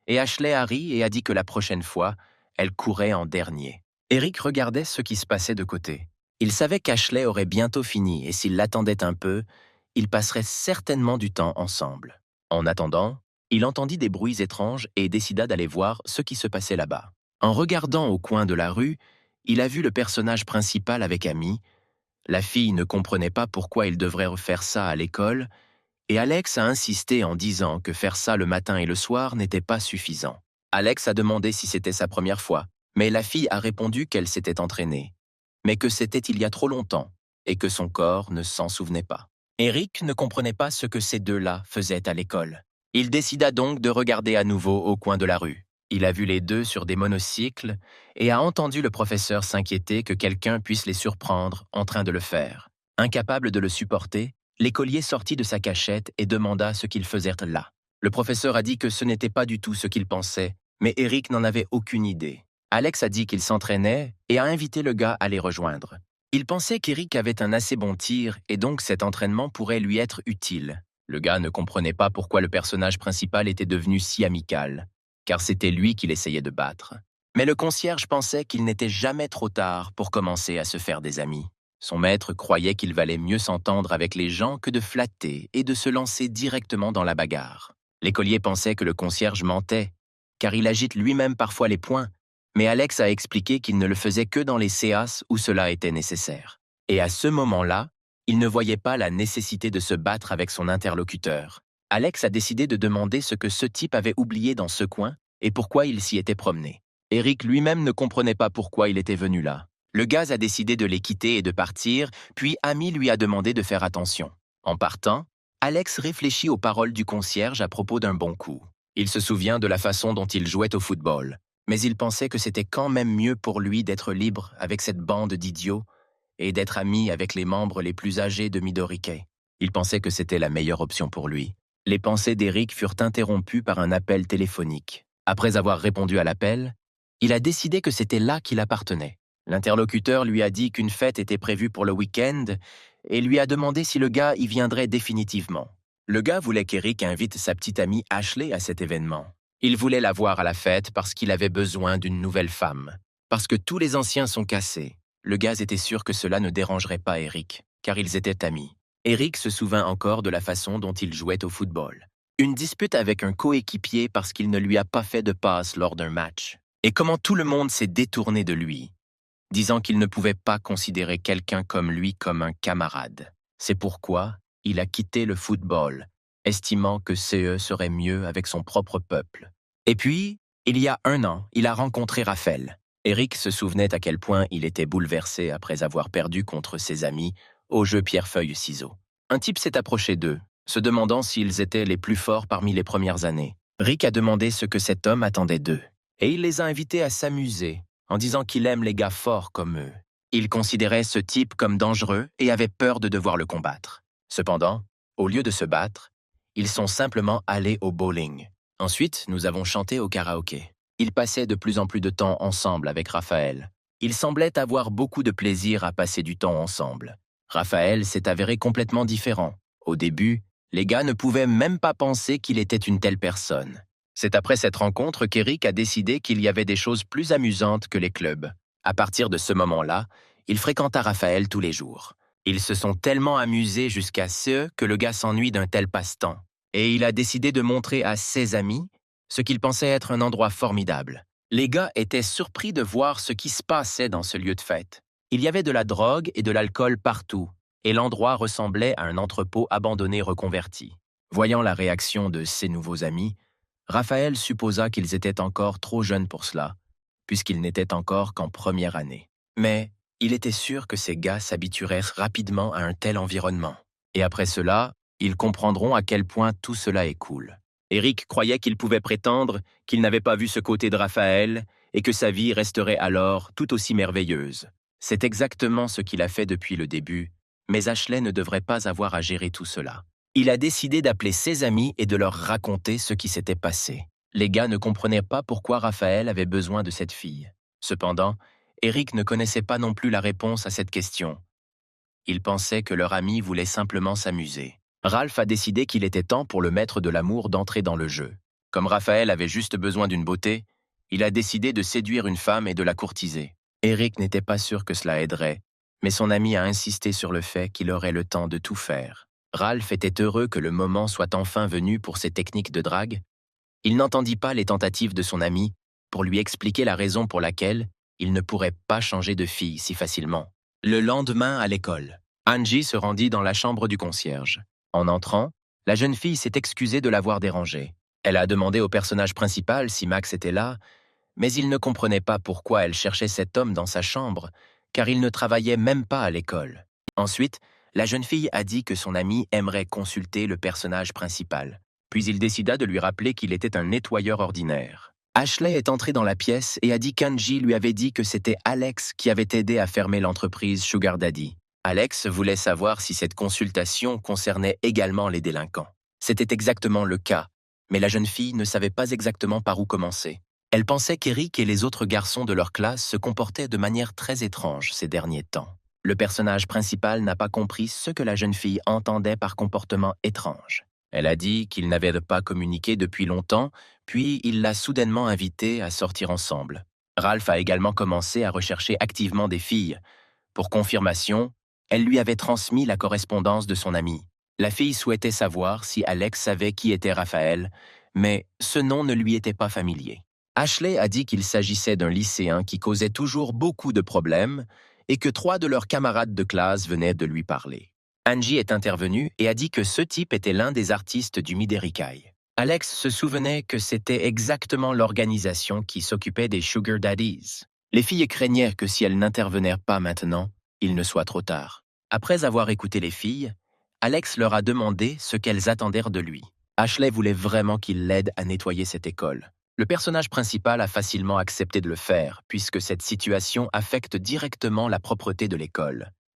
Et Ashley a ri et a dit que la prochaine fois, elle courait en dernier. Eric regardait ce qui se passait de côté. Il savait qu'Ashley aurait bientôt fini et s'il l'attendait un peu, ils passeraient certainement du temps ensemble. En attendant, il entendit des bruits étranges et décida d'aller voir ce qui se passait là-bas. En regardant au coin de la rue, il a vu le personnage principal avec Amy. La fille ne comprenait pas pourquoi il devrait refaire ça à l'école, et Alex a insisté en disant que faire ça le matin et le soir n'était pas suffisant. Alex a demandé si c'était sa première fois, mais la fille a répondu qu'elle s'était entraînée, mais que c'était il y a trop longtemps, et que son corps ne s'en souvenait pas. Eric ne comprenait pas ce que ces deux-là faisaient à l'école. Il décida donc de regarder à nouveau au coin de la rue. Il a vu les deux sur des monocycles et a entendu le professeur s'inquiéter que quelqu'un puisse les surprendre en train de le faire. Incapable de le supporter, l'écolier sortit de sa cachette et demanda ce qu'ils faisaient là. Le professeur a dit que ce n'était pas du tout ce qu'il pensait, mais Eric n'en avait aucune idée. Alex a dit qu'il s'entraînait et a invité le gars à les rejoindre. Il pensait qu'Eric avait un assez bon tir et donc cet entraînement pourrait lui être utile. Le gars ne comprenait pas pourquoi le personnage principal était devenu si amical, car c'était lui qu'il essayait de battre. Mais le concierge pensait qu'il n'était jamais trop tard pour commencer à se faire des amis. Son maître croyait qu'il valait mieux s'entendre avec les gens que de flatter et de se lancer directement dans la bagarre. L'écolier pensait que le concierge mentait, car il agite lui-même parfois les poings, mais Alex a expliqué qu'il ne le faisait que dans les séances où cela était nécessaire. Et à ce moment-là, il ne voyait pas la nécessité de se battre avec son interlocuteur. Alex a décidé de demander ce que ce type avait oublié dans ce coin et pourquoi il s'y était promené. Eric lui-même ne comprenait pas pourquoi il était venu là. Le gaz a décidé de les quitter et de partir, puis Amy lui a demandé de faire attention. En partant, Alex réfléchit aux paroles du concierge à propos d'un bon coup. Il se souvient de la façon dont il jouait au football, mais il pensait que c'était quand même mieux pour lui d'être libre avec cette bande d'idiots et d'être ami avec les membres les plus âgés de Midorike. Il pensait que c'était la meilleure option pour lui. Les pensées d'Eric furent interrompues par un appel téléphonique. Après avoir répondu à l'appel, il a décidé que c'était là qu'il appartenait. L'interlocuteur lui a dit qu'une fête était prévue pour le week-end et lui a demandé si le gars y viendrait définitivement. Le gars voulait qu'Eric invite sa petite amie Ashley à cet événement. Il voulait la voir à la fête parce qu'il avait besoin d'une nouvelle femme. Parce que tous les anciens sont cassés. Le gaz était sûr que cela ne dérangerait pas Eric, car ils étaient amis. Eric se souvint encore de la façon dont il jouait au football. Une dispute avec un coéquipier parce qu'il ne lui a pas fait de passe lors d'un match. Et comment tout le monde s'est détourné de lui, disant qu'il ne pouvait pas considérer quelqu'un comme lui comme un camarade. C'est pourquoi il a quitté le football, estimant que CE serait mieux avec son propre peuple. Et puis, il y a 1 an, il a rencontré Raphaël. Eric se souvenait à quel point il était bouleversé après avoir perdu contre ses amis au jeu pierre-feuille-ciseaux. Un type s'est approché d'eux, se demandant s'ils étaient les plus forts parmi les premières années. Rick a demandé ce que cet homme attendait d'eux, et il les a invités à s'amuser en disant qu'il aime les gars forts comme eux. Il considérait ce type comme dangereux et avait peur de devoir le combattre. Cependant, au lieu de se battre, ils sont simplement allés au bowling. Ensuite, nous avons chanté au karaoké. Ils passaient de plus en plus de temps ensemble avec Raphaël. Ils semblaient avoir beaucoup de plaisir à passer du temps ensemble. Raphaël s'est avéré complètement différent. Au début, les gars ne pouvaient même pas penser qu'il était une telle personne. C'est après cette rencontre qu'Eric a décidé qu'il y avait des choses plus amusantes que les clubs. À partir de ce moment-là, il fréquenta Raphaël tous les jours. Ils se sont tellement amusés jusqu'à ce que le gars s'ennuie d'un tel passe-temps. Et il a décidé de montrer à ses amis ce qu'il pensait être un endroit formidable. Les gars étaient surpris de voir ce qui se passait dans ce lieu de fête. Il y avait de la drogue et de l'alcool partout, et l'endroit ressemblait à un entrepôt abandonné reconverti. Voyant la réaction de ses nouveaux amis, Raphaël supposa qu'ils étaient encore trop jeunes pour cela, puisqu'ils n'étaient encore qu'en première année. Mais il était sûr que ces gars s'habitueraient rapidement à un tel environnement. Et après cela, ils comprendront à quel point tout cela est cool. Eric croyait qu'il pouvait prétendre qu'il n'avait pas vu ce côté de Raphaël et que sa vie resterait alors tout aussi merveilleuse. C'est exactement ce qu'il a fait depuis le début, mais Ashley ne devrait pas avoir à gérer tout cela. Il a décidé d'appeler ses amis et de leur raconter ce qui s'était passé. Les gars ne comprenaient pas pourquoi Raphaël avait besoin de cette fille. Cependant, Eric ne connaissait pas non plus la réponse à cette question. Il pensait que leur ami voulait simplement s'amuser. Ralph a décidé qu'il était temps pour le maître de l'amour d'entrer dans le jeu. Comme Raphaël avait juste besoin d'une beauté, il a décidé de séduire une femme et de la courtiser. Eric n'était pas sûr que cela aiderait, mais son ami a insisté sur le fait qu'il aurait le temps de tout faire. Ralph était heureux que le moment soit enfin venu pour ses techniques de drague. Il n'entendit pas les tentatives de son ami pour lui expliquer la raison pour laquelle il ne pourrait pas changer de fille si facilement. Le lendemain à l'école, Angie se rendit dans la chambre du concierge. En entrant, la jeune fille s'est excusée de l'avoir dérangée. Elle a demandé au personnage principal si Max était là, mais il ne comprenait pas pourquoi elle cherchait cet homme dans sa chambre, car il ne travaillait même pas à l'école. Ensuite, la jeune fille a dit que son ami aimerait consulter le personnage principal. Puis il décida de lui rappeler qu'il était un nettoyeur ordinaire. Ashley est entrée dans la pièce et a dit qu'Angie lui avait dit que c'était Alex qui avait aidé à fermer l'entreprise Sugar Daddy. Alex voulait savoir si cette consultation concernait également les délinquants. C'était exactement le cas, mais la jeune fille ne savait pas exactement par où commencer. Elle pensait qu'Eric et les autres garçons de leur classe se comportaient de manière très étrange ces derniers temps. Le personnage principal n'a pas compris ce que la jeune fille entendait par comportement étrange. Elle a dit qu'ils n'avaient pas communiqué depuis longtemps, puis il l'a soudainement invitée à sortir ensemble. Ralph a également commencé à rechercher activement des filles. Pour confirmation, elle lui avait transmis la correspondance de son ami. La fille souhaitait savoir si Alex savait qui était Raphaël, mais ce nom ne lui était pas familier. Ashley a dit qu'il s'agissait d'un lycéen qui causait toujours beaucoup de problèmes et que 3 de leurs camarades de classe venaient de lui parler. Angie est intervenue et a dit que ce type était l'un des artistes du Miderikai. Alex se souvenait que c'était exactement l'organisation qui s'occupait des Sugar Daddies. Les filles craignaient que si elles n'intervenaient pas maintenant, il ne soit trop tard. Après avoir écouté les filles, Alex leur a demandé ce qu'elles attendirent de lui. Ashley voulait vraiment qu'il l'aide à nettoyer cette école. Le personnage principal a facilement accepté de le faire, puisque cette situation affecte directement la propreté de l'école.